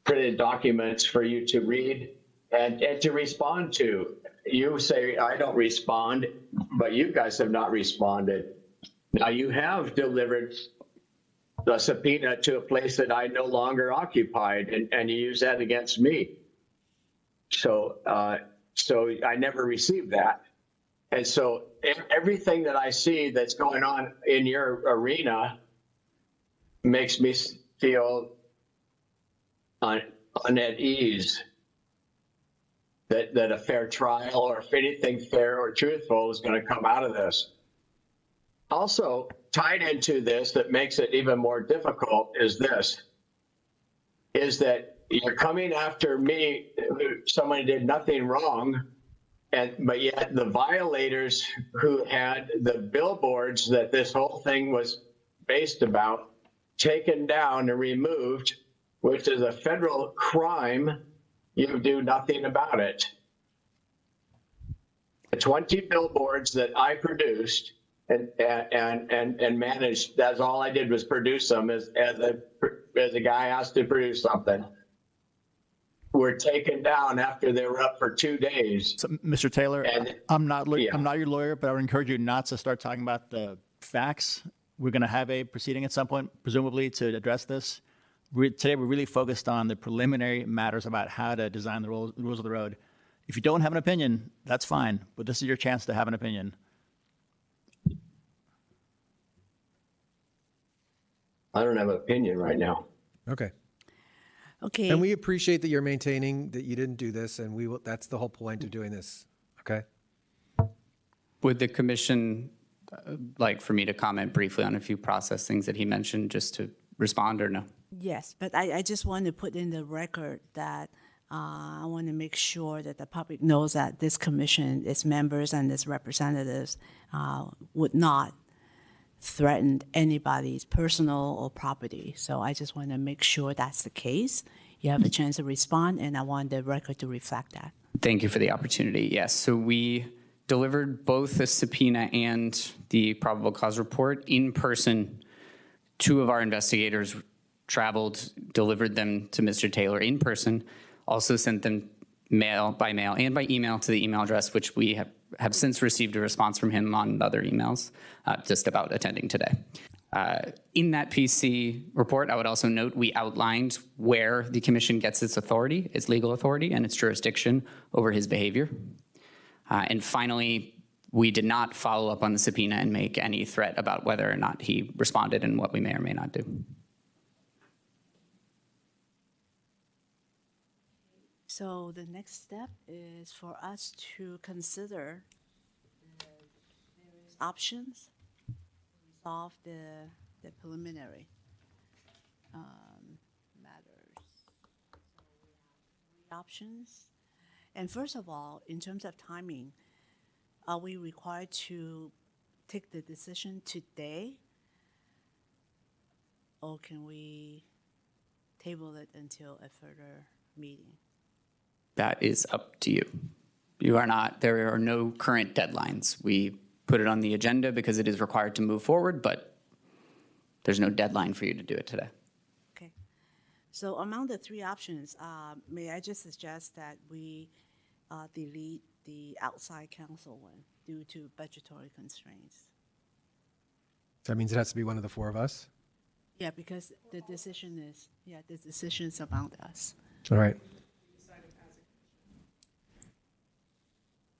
printed documents for you to read and to respond to. You say I don't respond, but you guys have not responded. Now you have delivered the subpoena to a place that I no longer occupied, and you use that against me. So I never received that. And so everything that I see that's going on in your arena makes me feel at ease that a fair trial, or if anything fair or truthful, is going to come out of this. Also, tied into this that makes it even more difficult is that you're coming after me, someone did nothing wrong, but yet the violators who had the billboards that this whole thing was based about taken down and removed, which is a federal crime, you do nothing about it. The 20 billboards that I produced and managed, that's all I did was produce them as a guy asked to produce something, were taken down after they were up for 2 days. So, Mr. Taylor, I'm not Yeah. I'm not your lawyer, but I would encourage you not to start talking about the facts. We're going to have a proceeding at some point, presumably, to address this. Today, we're really focused on the preliminary matters about how to design the rules of the road. If you don't have an opinion, that's fine, but this is your chance to have an opinion. I don't have an opinion right now. Okay. Okay. And we appreciate that you're maintaining that you didn't do this, and that's the whole point of doing this. Okay? Would the commission like for me to comment briefly on a few process things that he mentioned, just to respond, or no? Yes, but I just want to put in the record that I want to make sure that the public knows that this commission, its members and its representatives would not threaten anybody's personal or property. So I just want to make sure that's the case. You have a chance to respond, and I want the record to reflect that. Thank you for the opportunity. Yes, so we delivered both the subpoena and the probable cause report in person. Two of our investigators traveled, delivered them to Mr. Taylor in person, also sent them by mail and by email to the email address, which we have since received a response from him on other emails just about attending today. In that PC report, I would also note we outlined where the commission gets its authority, its legal authority, and its jurisdiction over his behavior. And finally, we did not follow up on the subpoena and make any threat about whether or not he responded and what we may or may not do. So the next step is for us to consider the various options to resolve the preliminary matters. So we have 3 options. And first of all, in terms of timing, are we required to take the decision today? Or can we table it until a further meeting? That is up to you. There are no current deadlines. We put it on the agenda because it is required to move forward, but there's no deadline for you to do it today. Okay. So among the 3 options, may I just suggest that we delete the outside counsel one due to budgetary constraints? So that means it has to be one of the 4 of us? Yeah, because the decision is about us. All right.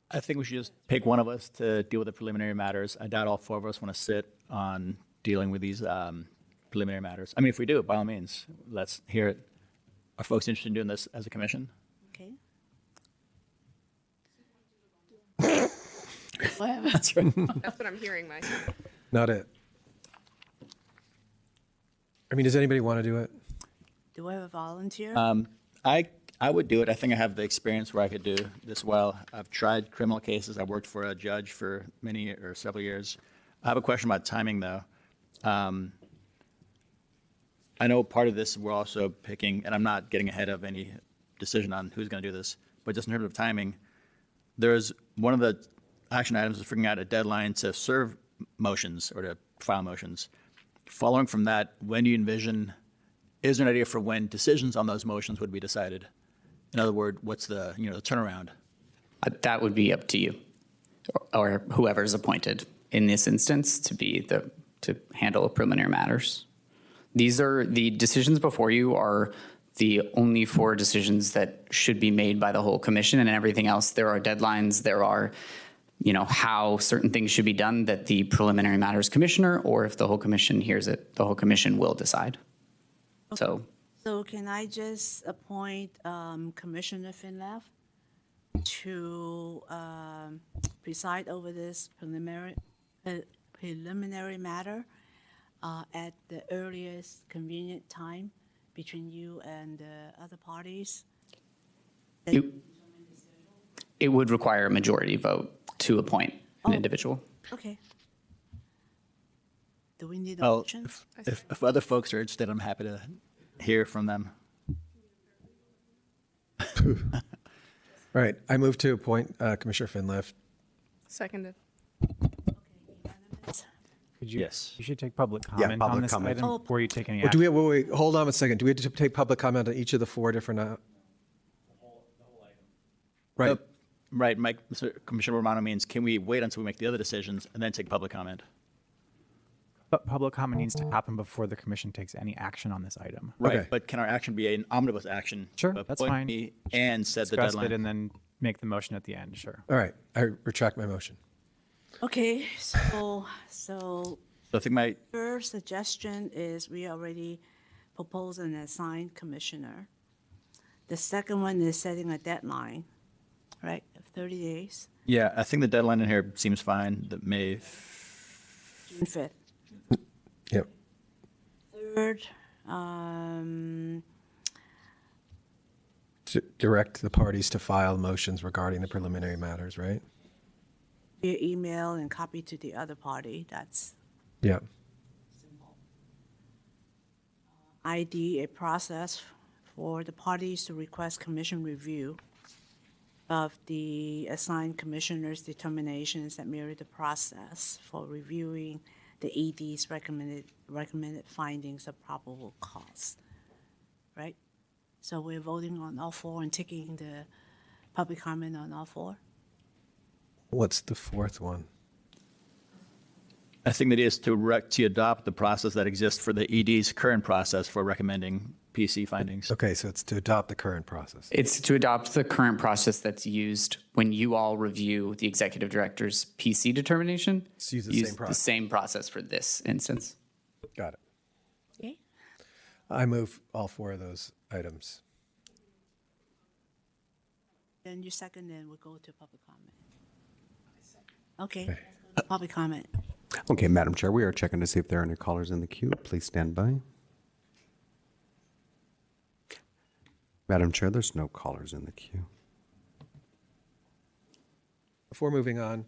I think we should just pick one of us to deal with the preliminary matters. I doubt all 4 of us want to sit on dealing with these preliminary matters. I mean, if we do, by all means, let's hear it. Are folks interested in doing this as a commission? Okay. That's right. That's what I'm hearing, Mike. Not it. I mean, does anybody want to do it? Do we have a volunteer? I would do it. I think I have the experience where I could do this well. I've tried criminal cases. I worked for a judge for several years. I have a question about timing, though. I know part of this we're also picking, and I'm not getting ahead of any decision on who's going to do this, but just in terms of timing, there's one of the action items is figuring out a deadline to serve motions or to file motions. Following from that, when do you envision, is there an idea for when decisions on those motions would be decided? In other words, what's the the turnaround? That would be up to you or whoever's appointed in this instance to handle preliminary matters. These are the decisions before you are the only 4 decisions that should be made by the whole commission, and everything else, there are deadlines, there are, how certain things should be done that the preliminary matters commissioner, or if the whole commission hears it, the whole commission will decide. So can I just appoint Commissioner Finleff to preside over this preliminary matter at the earliest convenient time between you and the other parties? It would require a majority vote to appoint an individual. Okay. Do we need a Well, motion? if other folks are interested, I'm happy to hear from them. All right. I move to appoint Commissioner Finleff. Seconded. Could you, Yes. You should take public comment on public this comment. item before you take any Or action. do we, wait, hold on a second. Do we have to take public comment on each of the 4 different? Right. Right, Mike, Commissioner Romano means, can we wait until we make the other decisions and then take public comment? But public comment needs to happen before the commission takes any action on this item. Right, Okay. but can our action be an omnibus action? Sure, to that's appoint fine. me and set the Discuss it deadline? and then make the motion at the end, sure. All right. I retract my motion. Okay, so So I think my, first suggestion is we already proposed an assigned commissioner. The second one is setting a deadline, right, of 30 days, yeah, I think the deadline in here seems fine, the May, June 5th. Yep. Third, To direct the parties to file motions regarding the preliminary matters, right? via email and copy to the other party, that's Yeah. ID, a process for the parties to request commission review of the assigned commissioner's determinations that mirror the process for reviewing the ED's recommended findings of probable cause, right? So we're voting on all 4 and taking the public comment on all 4? What's the 4th one? I think that is to adopt the process that exists for the ED's current process for recommending PC findings. Okay, so it's to adopt the current process. It's to adopt the current process that's used when you all review the executive director's PC determination. Let's use the same process. The same process for this instance. Got it. Okay. I move all 4 of those items. Then you second, then we'll go to public comment. Okay, let's go to public comment. Okay, Madam Chair, we are checking to see if there are any callers in the queue. Please stand by. Madam Chair, there's no callers in the queue. Before moving on,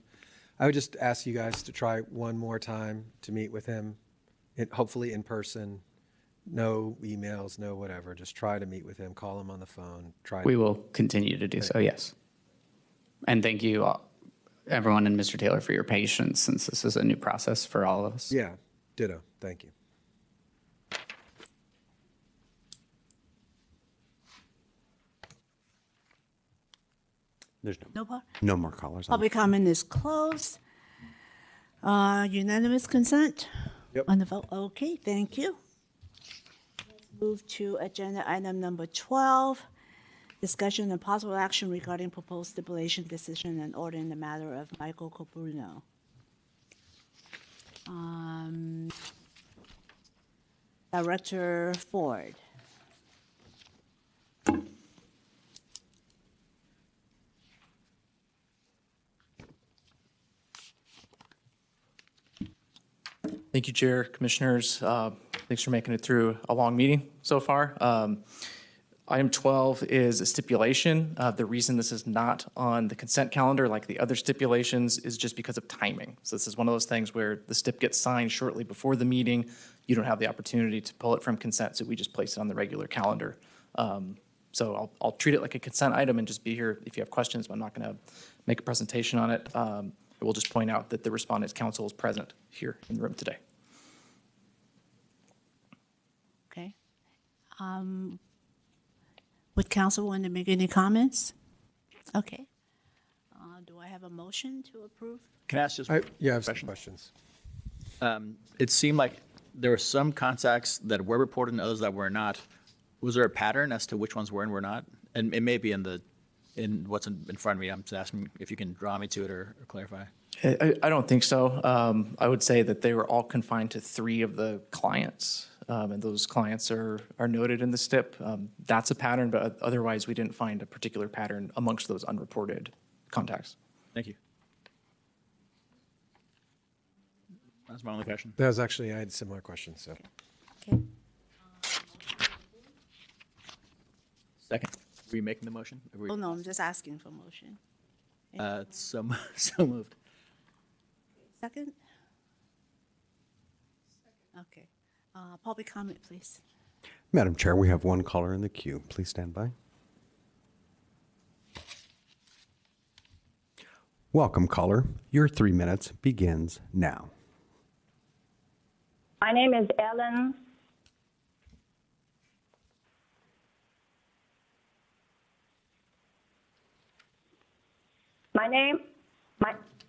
I would just ask you guys to try one more time to meet with him, hopefully in person. No emails, no whatever. Just try to meet with him. Call him on the phone. We will continue to do so, yes. And thank you, everyone, and Mr. Taylor, for your patience, since this is a new process for all of us. Yeah, ditto. Thank you. There's no more callers. Public comment is closed. Unanimous consent? Yep. On the vote, okay, thank you. Let's move to agenda item number 12, discussion and possible action regarding proposed stipulation decision and order in the matter of Michael Colbruno. Director Ford. Thank you, Chair, Commissioners. Thanks for making it through a long meeting so far. Item 12 is a stipulation. The reason this is not on the consent calendar like the other stipulations is just because of timing. So this is one of those things where the stip gets signed shortly before the meeting. You don't have the opportunity to pull it from consent, so we just place it on the regular calendar. So I'll treat it like a consent item and just be here if you have questions, but I'm not going to make a presentation on it. I will just point out that the respondent's counsel is present here in the room today. Okay. Would council want to make any comments? Okay. Do I have a motion to approve? Can I ask just I have some question? questions. It seemed like there were some contacts that were reported and others that were not. Was there a pattern as to which ones were and were not? And it may be in what's in front of me. I'm just asking if you can draw me to it or clarify. I don't think so. I would say that they were all confined to 3 of the clients, and those clients are noted in the STIP. That's a pattern, but otherwise we didn't find a particular pattern amongst those unreported contacts. Thank you. That's my only question. That was actually, I had a similar question, so. Okay. Second. Were you making the motion? Oh, no, I'm just asking for motion. So moved. Second? Okay. Public comment, please. Madam Chair, we have one caller in the queue. Please stand by. Welcome, caller. Your 3 minutes begins now. My name is Ellen.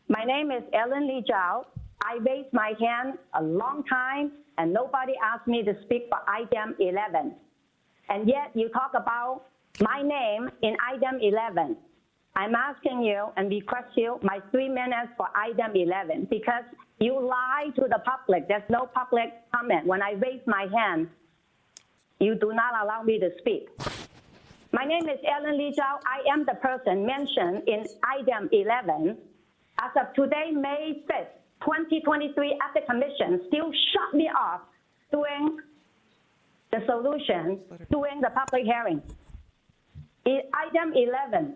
My name is Ellen Lee Zhao. I raised my hand a long time, and nobody asked me to speak for item 11. And yet you talk about my name in item 11. I'm asking you and request you my 3 minutes for item 11 because you lie to the public. There's no public comment. When I raise my hand, you do not allow me to speak. My name is Ellen Lee Zhao. I am the person mentioned in item 11. As of today, May 5th, 2023, Ethics Commission still shut me off doing the solution, doing the public hearing. Item 11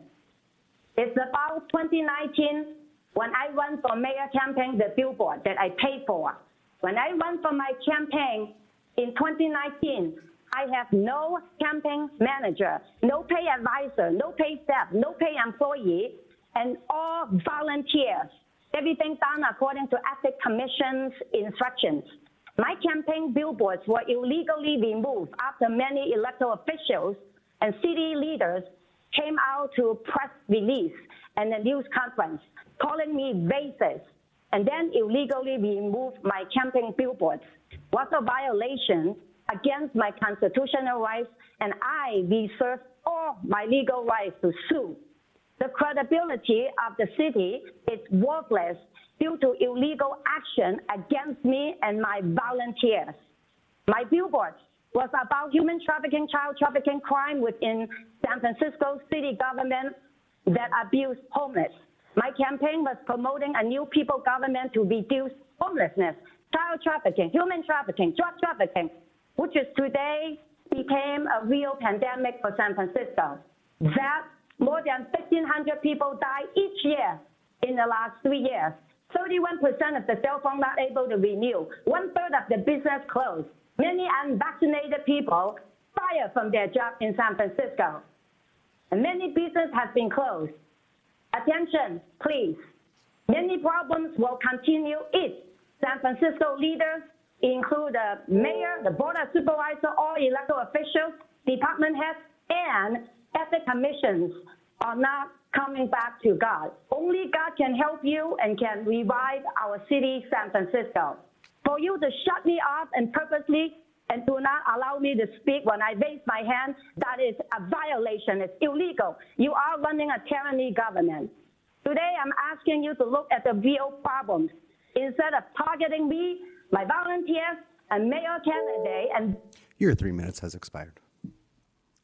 is about 2019 when I run for mayor campaign, the billboard that I paid for. When I run for my campaign in 2019, I have no campaign manager, no pay advisor, no pay staff, no pay employee, and all volunteers. Everything done according to Ethics Commission's instructions. My campaign billboards were illegally removed after many elected officials and city leaders came out to press release and a news conference calling me racist and then illegally removed my campaign billboards. Was a violation against my constitutional rights, and I reserve all my legal rights to sue. The credibility of the city is worthless due to illegal action against me and my volunteers. My billboards was about human trafficking, child trafficking, crime within San Francisco city government that abuse homeless. My campaign was promoting a new people government to reduce homelessness, child trafficking, human trafficking, drug trafficking, which is today became a real pandemic for San Francisco. That more than 1,500 people die each year in the last 3 years. 31% of the cell phone not able to renew. 1/3 of the business closed. Many unvaccinated people fired from their job in San Francisco. And many businesses have been closed. Attention, please. Many problems will continue if San Francisco leaders include the mayor, the board of supervisors, all elected officials, department heads, and ethics commissions are not coming back to God. Only God can help you and can revive our city, San Francisco. For you to shut me off and purposely and do not allow me to speak when I raise my hand, that is a violation. It's illegal. You are running a tyranny government. Today, I'm asking you to look at the real problems. Instead of targeting me, my volunteers, and mayor candidate, and Your 3 minutes has expired.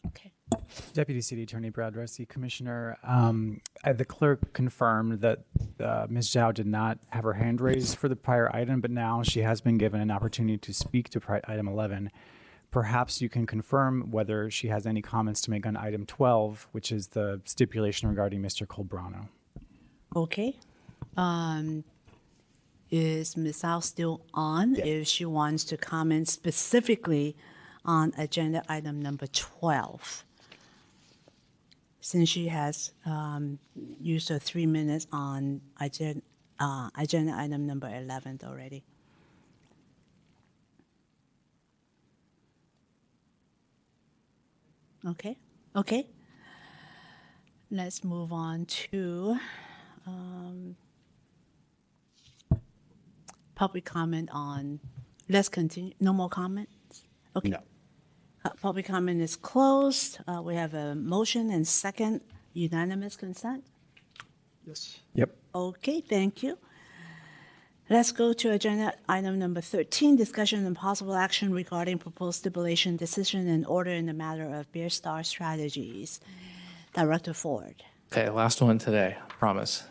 Okay. Deputy City Attorney Brad Rusty, Commissioner. The clerk confirmed that Ms. Zhao did not have her hand raised for the prior item, but now she has been given an opportunity to speak to item 11. Perhaps you can confirm whether she has any comments to make on item 12, which is the stipulation regarding Mr. Colbruno. Okay. Is Ms. Zhao still on? Yes. If she wants to comment specifically on agenda item number 12, since she has used her 3 minutes on agenda item number 11 already. Okay, okay. Let's move on to public comment on, let's continue, no more comments? Okay. No. Public comment is closed. We have a motion and second, unanimous consent. Yes. Yep. Okay, thank you. Let's go to agenda item number 13, discussion and possible action regarding proposed stipulation, decision, and order in the matter of Bearstar Strategies. Director Ford. Okay, last one today, promise.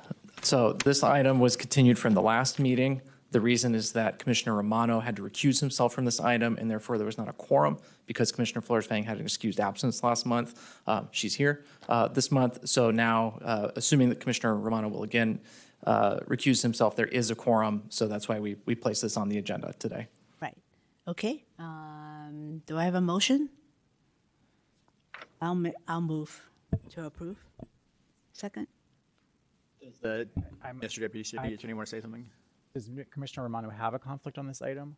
So this item was continued from the last meeting. The reason is that Commissioner Romano had to recuse himself from this item, and therefore there was not a quorum because Commissioner Flores-Fang had an excused absence last month. She's here this month. So now, assuming that Commissioner Romano will again recuse himself, there is a quorum. So that's why we placed this on the agenda today. Right. Okay. Do I have a motion? I'll move to approve. Second? Does Mr. Deputy City Attorney want to say something? Does Commissioner Romano have a conflict on this item?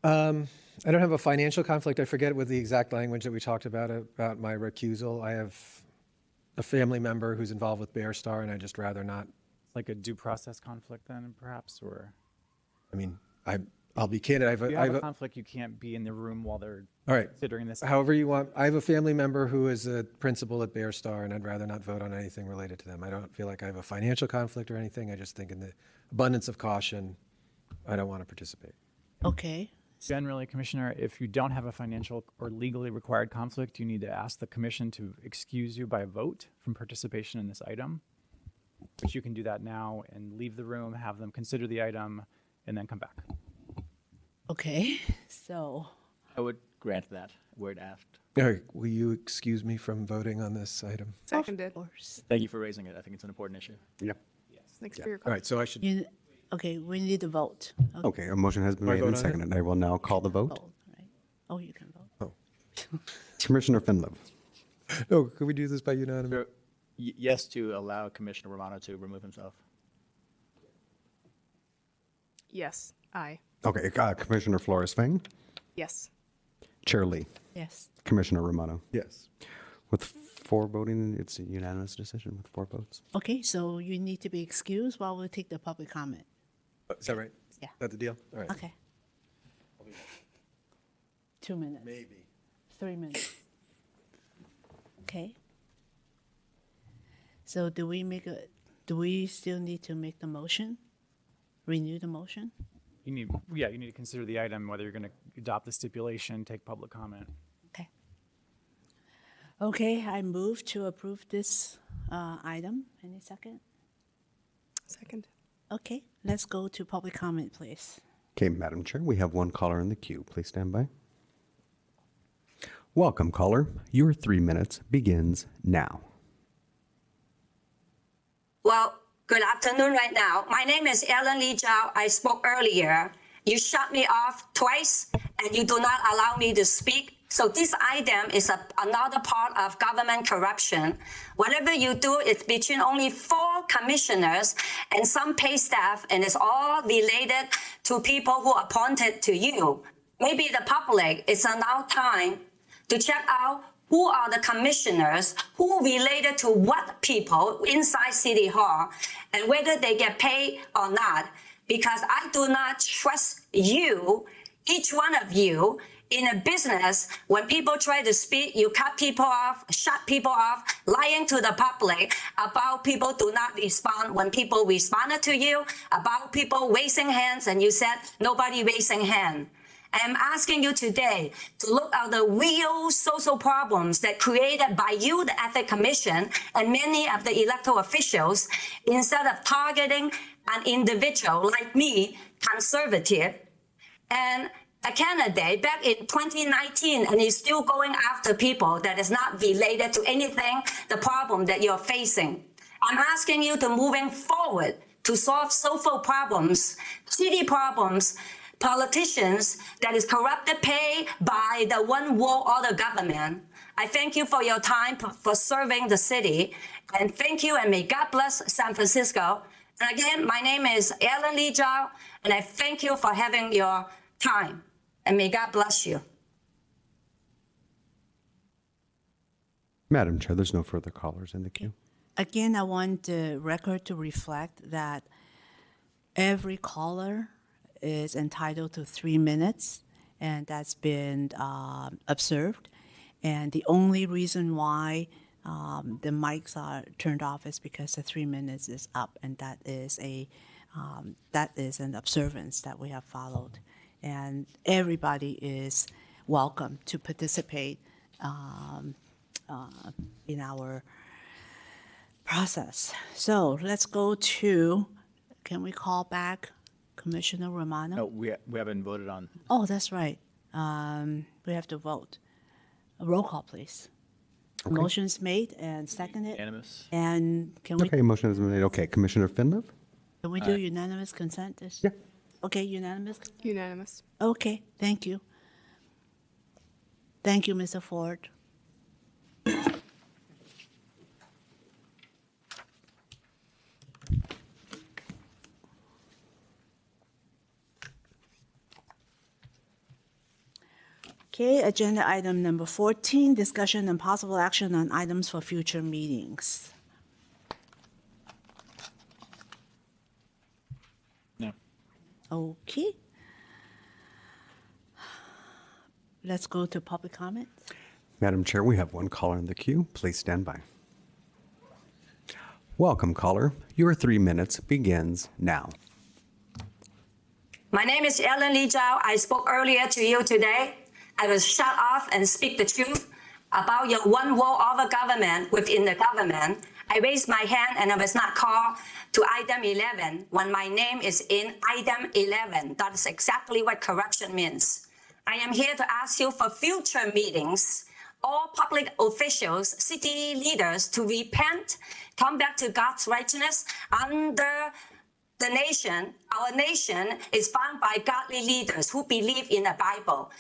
I don't have a financial conflict. I forget what the exact language that we talked about my recusal. I have a family member who's involved with Bearstar, and I'd just rather not. Like a due process conflict then, perhaps, or? I mean, I'll be candid. If you have a conflict, you can't be in the room while they're all right. considering this. However you want. I have a family member who is a principal at Bearstar, and I'd rather not vote on anything related to them. I don't feel like I have a financial conflict or anything. I just think in the abundance of caution, I don't want to participate. Okay. Generally, Commissioner, if you don't have a financial or legally required conflict, you need to ask the commission to excuse you by a vote from participation in this item. But you can do that now and leave the room, have them consider the item, and then come back. Okay. So. I would grant that word asked. All right. Will you excuse me from voting on this item? Seconded. Of course. Thank you for raising it. I think it's an important issue. Yep. Thanks for your All right. So I should. Okay, we need to vote. Okay, a motion has been Do I made vote and on it? seconded. I will now call the vote. Vote, right? Oh, you can vote. Commissioner Finlove. Oh, could we do this by unanimous? Yes, to allow Commissioner Romano to remove himself. Yes. Aye. Okay, Commissioner Flores-Fang. Yes. Chair Lee. Yes. Commissioner Romano. Yes. With 4 voting, it's a unanimous decision with 4 votes. Okay, so you need to be excused while we take the public comment. Is that right? Yeah. Is that the deal? All right. Okay. 2 minutes. Maybe. 3 minutes. Okay. So do we still need to make the motion? Renew the motion? You need to consider the item, whether you're going to adopt the stipulation, take public comment. Okay. Okay, I move to approve this item. Any second? Second. Okay, let's go to public comment, please. Okay, Madam Chair, we have one caller in the queue. Please stand by. Welcome, caller. Your 3 minutes begins now. Well, good afternoon right now. My name is Ellen Lee Zhao. I spoke earlier. You shut me off twice, and you do not allow me to speak. So this item is another part of government corruption. Whatever you do is between only 4 commissioners and some paid staff, and it's all related to people who are appointed to you. Maybe the public, it's now time to check out who are the commissioners, who related to what people inside City Hall, and whether they get paid or not. Because I do not trust you, each one of you, in a business. When people try to speak, you cut people off, shut people off, lying to the public about people do not respond when people responded to you, about people raising hands, and you said nobody raising hand. I am asking you today to look at the real social problems that created by you, the Ethics Commission, and many of the elected officials, instead of targeting an individual like me, conservative, and a candidate back in 2019, and is still going after people that is not related to anything, the problem that you're facing. I'm asking you to moving forward to solve social problems, city problems, politicians that is corrupted pay by the one world order government. I thank you for your time for serving the city, and thank you, and may God bless San Francisco. And again, my name is Ellen Lee Zhao, and I thank you for having your time, and may God bless you. Madam Chair, there's no further callers in the queue. Again, I want the record to reflect that every caller is entitled to 3 minutes, and that's been observed. And the only reason why the mics are turned off is because the 3 minutes is up, and that is an observance that we have followed. And everybody is welcome to participate in our process. So let's go to, can we call back Commissioner Romano? No, we haven't voted on. Oh, that's right. We have to vote. A roll call, please. Okay. Motion's made and seconded. Unanimous. And can we, Okay, motion has been made. Okay, Commissioner Finlove? can we do unanimous consent? Yeah. Okay, unanimous? Unanimous. Okay, thank you. Thank you, Mr. Ford. Okay, agenda item number 14, discussion and possible action on items for future meetings. No. Okay. Let's go to public comment. Madam Chair, we have one caller in the queue. Please stand by. Welcome, caller. Your 3 minutes begins now. My name is Ellen Lee Zhao. I spoke earlier to you today. I will shut off and speak the truth about your one world order government within the government. I raised my hand and I was not called to item 11 when my name is in item 11. That is exactly what corruption means. I am here to ask you for future meetings, all public officials, city leaders to repent, come back to God's righteousness under the nation. Our nation is found by godly leaders who believe in the Bible.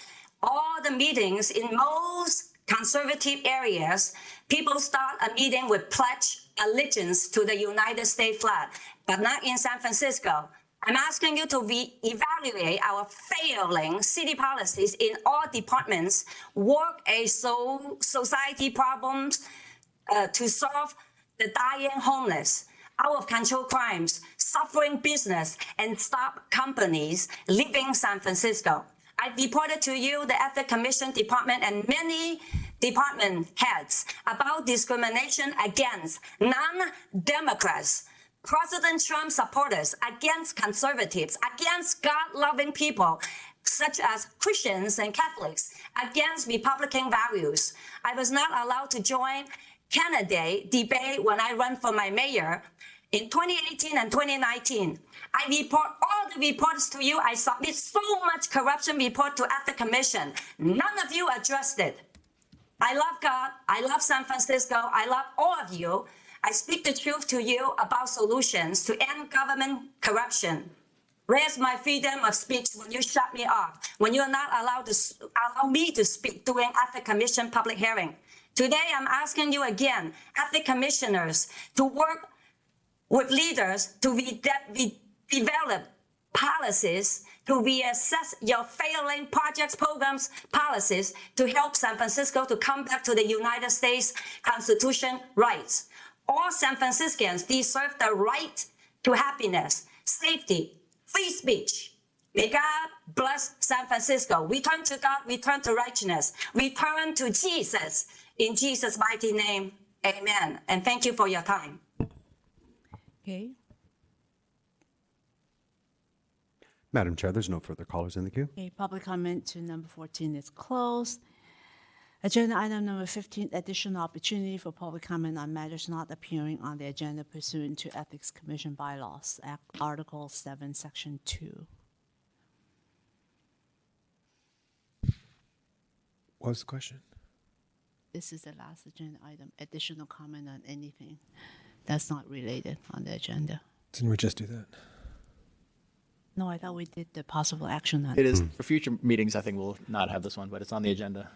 All the meetings in most conservative areas, people start a meeting with pledge allegiance to the United States flag, but not in San Francisco. I'm asking you to evaluate our failing city policies in all departments, work a society problems to solve the dying homeless, out of control crimes, suffering business, and stop companies leaving San Francisco. I reported to you the Ethics Commission Department and many department heads about discrimination against non-Democrats, President Trump supporters, against conservatives, against God-loving people, such as Christians and Catholics, against Republican values. I was not allowed to join candidate debate when I ran for my mayor in 2018 and 2019. I report all the reports to you. I submit so much corruption report to Ethics Commission. None of you addressed it. I love God. I love San Francisco. I love all of you. I speak the truth to you about solutions to end government corruption. Where's my freedom of speech when you shut me off, when you're not allowed to allow me to speak during Ethics Commission public hearing? Today, I'm asking you again, Ethics Commissioners, to work with leaders to develop policies, to reassess your failing projects, programs, policies to help San Francisco to come back to the United States Constitution rights. All San Franciscans deserve the right to happiness, safety, free speech. May God bless San Francisco. Return to God, return to righteousness, return to Jesus. In Jesus' mighty name, amen. And thank you for your time. Okay. Madam Chair, there's no further callers in the queue. Okay, public comment to number 14 is closed. Agenda item number 15, additional opportunity for public comment on matters not appearing on the agenda pursuant to Ethics Commission Bylaws, Act Article 7, Section 2. What was the question? This is the last agenda item, additional comment on anything that's not related on the agenda. Didn't we just do that? No, I thought we did the possible action on It is, for future meetings, I think we'll not have this one, but it's on the agenda.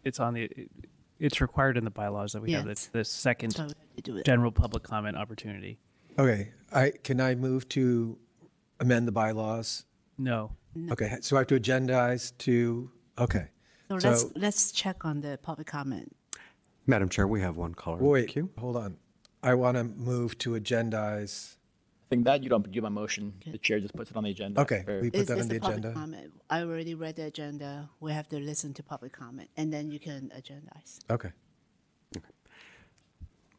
It's on the. It's required in the bylaws that we have Yes. the second So we have to do it. general public comment opportunity. Okay, can I move to amend the bylaws? No. Okay, so I have to agendize to, okay. So let's check on the public comment. Madam Chair, we have one caller in the Wait, queue. hold on. I want to move to agendize. I think that you don't do my motion. The chair just puts it on the agenda. Okay, we put that on the public agenda. comment. I already read the agenda. We have to listen to public comment, and then you can agendize. Okay.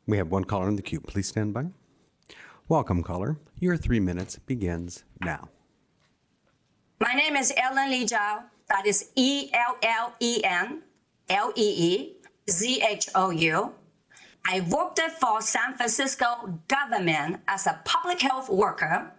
We have one caller in the queue. Please stand by. Welcome, caller. Your 3 minutes begins now. My name is Ellen Lee Zhao. That is ELLENLEEZHOU. I worked for San Francisco government as a public health worker.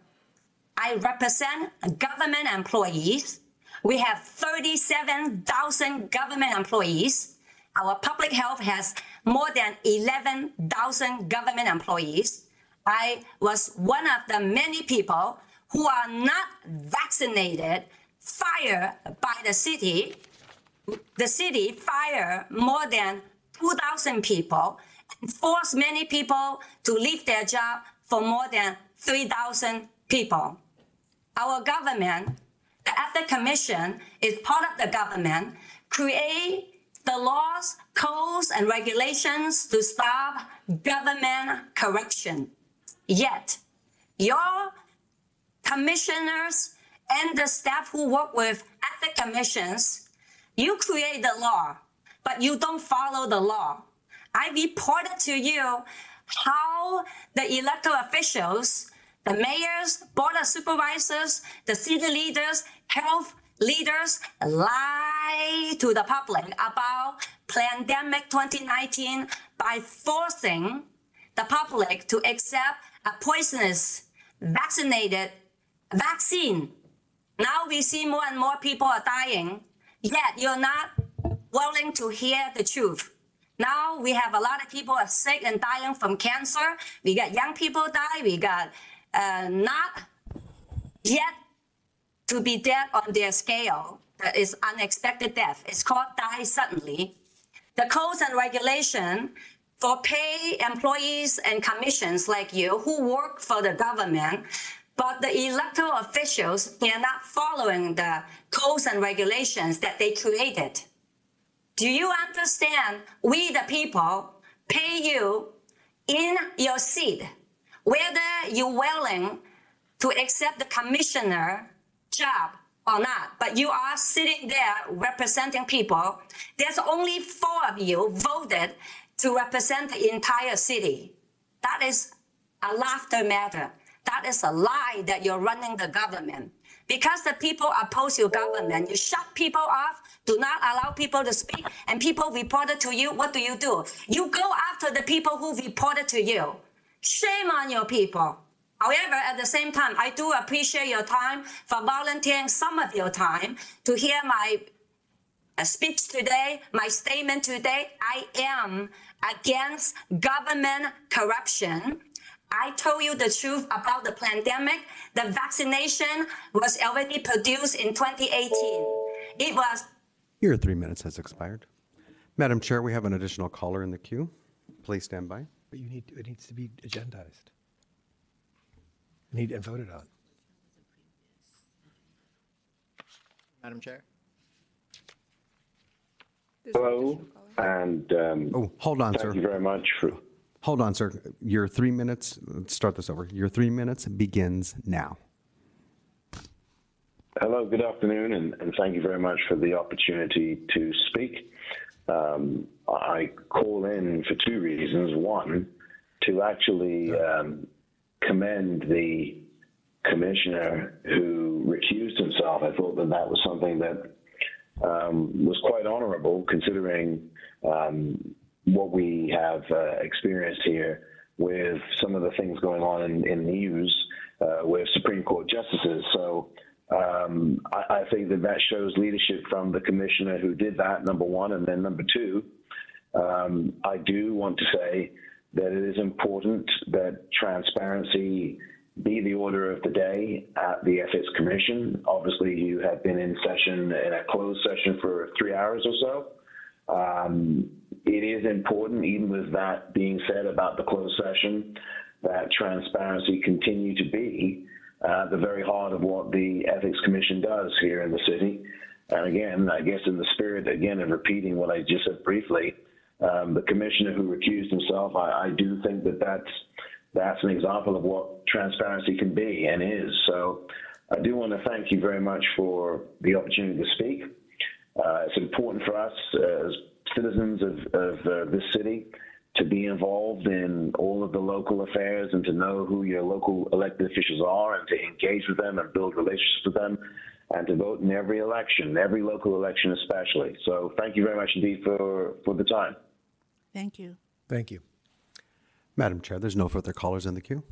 I represent government employees. We have 37,000 government employees. Our public health has more than 11,000 government employees. I was one of the many people who are not vaccinated, fired by the city. The city fired more than 2,000 people and forced many people to leave their job for more than 3,000 people. Our government, the Ethics Commission, is part of the government, create the laws, codes, and regulations to stop government corruption. Yet, your commissioners and the staff who work with ethics commissions, you create the law, but you don't follow the law. I reported to you how the elected officials, the mayors, board of supervisors, the city leaders, health leaders lie to the public about pandemic 2019 by forcing the public to accept a poisonous vaccinated vaccine. Now we see more and more people are dying, yet you're not willing to hear the truth. Now we have a lot of people are sick and dying from cancer. We got young people die. We got not yet to be dead on their scale. That is unexpected death. It's called die suddenly. The codes and regulation for pay employees and commissions like you who work for the government, but the elected officials, they are not following the codes and regulations that they created. Do you understand? We, the people, pay you in your seat, whether you're willing to accept the commissioner job or not, but you are sitting there representing people. There's only 4 of you voted to represent the entire city. That is a laughter matter. That is a lie that you're running the government. Because the people oppose your government, you shut people off, do not allow people to speak, and people reported to you. What do? You go after the people who reported to you. Shame on your people. However, at the same time, I do appreciate your time for volunteering some of your time to hear my speech today, my statement today. I am against government corruption. I told you the truth about the pandemic. The vaccination was already produced in 2018. It was. Your 3 minutes has expired. Madam Chair, we have an additional caller in the queue. Please stand by. But it needs to be agendized. And voted on. Madam Chair? Hello, and hold on, thank sir. you very much for. Hold on, sir. Your 3 minutes, let's start this over. Your 3 minutes begins now. Hello, good afternoon, and thank you very much for the opportunity to speak. I call in for 2 reasons. One, to actually commend the commissioner who recused himself. I thought that that was something that was quite honorable, considering what we have experienced here with some of the things going on in news with Supreme Court justices. So I think that that shows leadership from the commissioner who did that, number one. And then number two, I do want to say that it is important that transparency be the order of the day at the Ethics Commission. Obviously, you have been in session, in a closed session for 3 hours or so. It is important, even with that being said about the closed session, that transparency continue to be at the very heart of what the Ethics Commission does here in the city. And again, I guess in the spirit, again, of repeating what I just said briefly, the commissioner who recused himself, I do think that that's an example of what transparency can be and is. So I do want to thank you very much for the opportunity to speak. It's important for us as citizens of this city to be involved in all of the local affairs and to know who your local elected officials are and to engage with them and build relationships with them and to vote in every election, every local election especially. So thank you very much indeed for the time. Thank you. Thank you. Madam Chair, there's no further callers in the queue.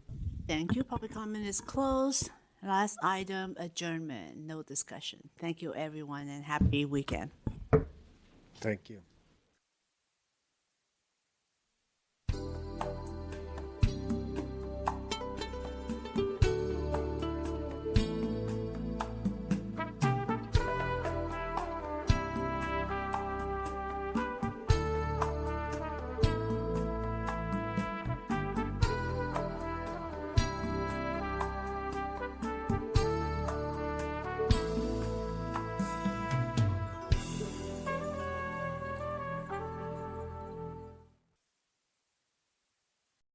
Thank you. Public comment is closed. Last item, adjournment. No discussion. Thank you, everyone, and happy weekend. Thank you.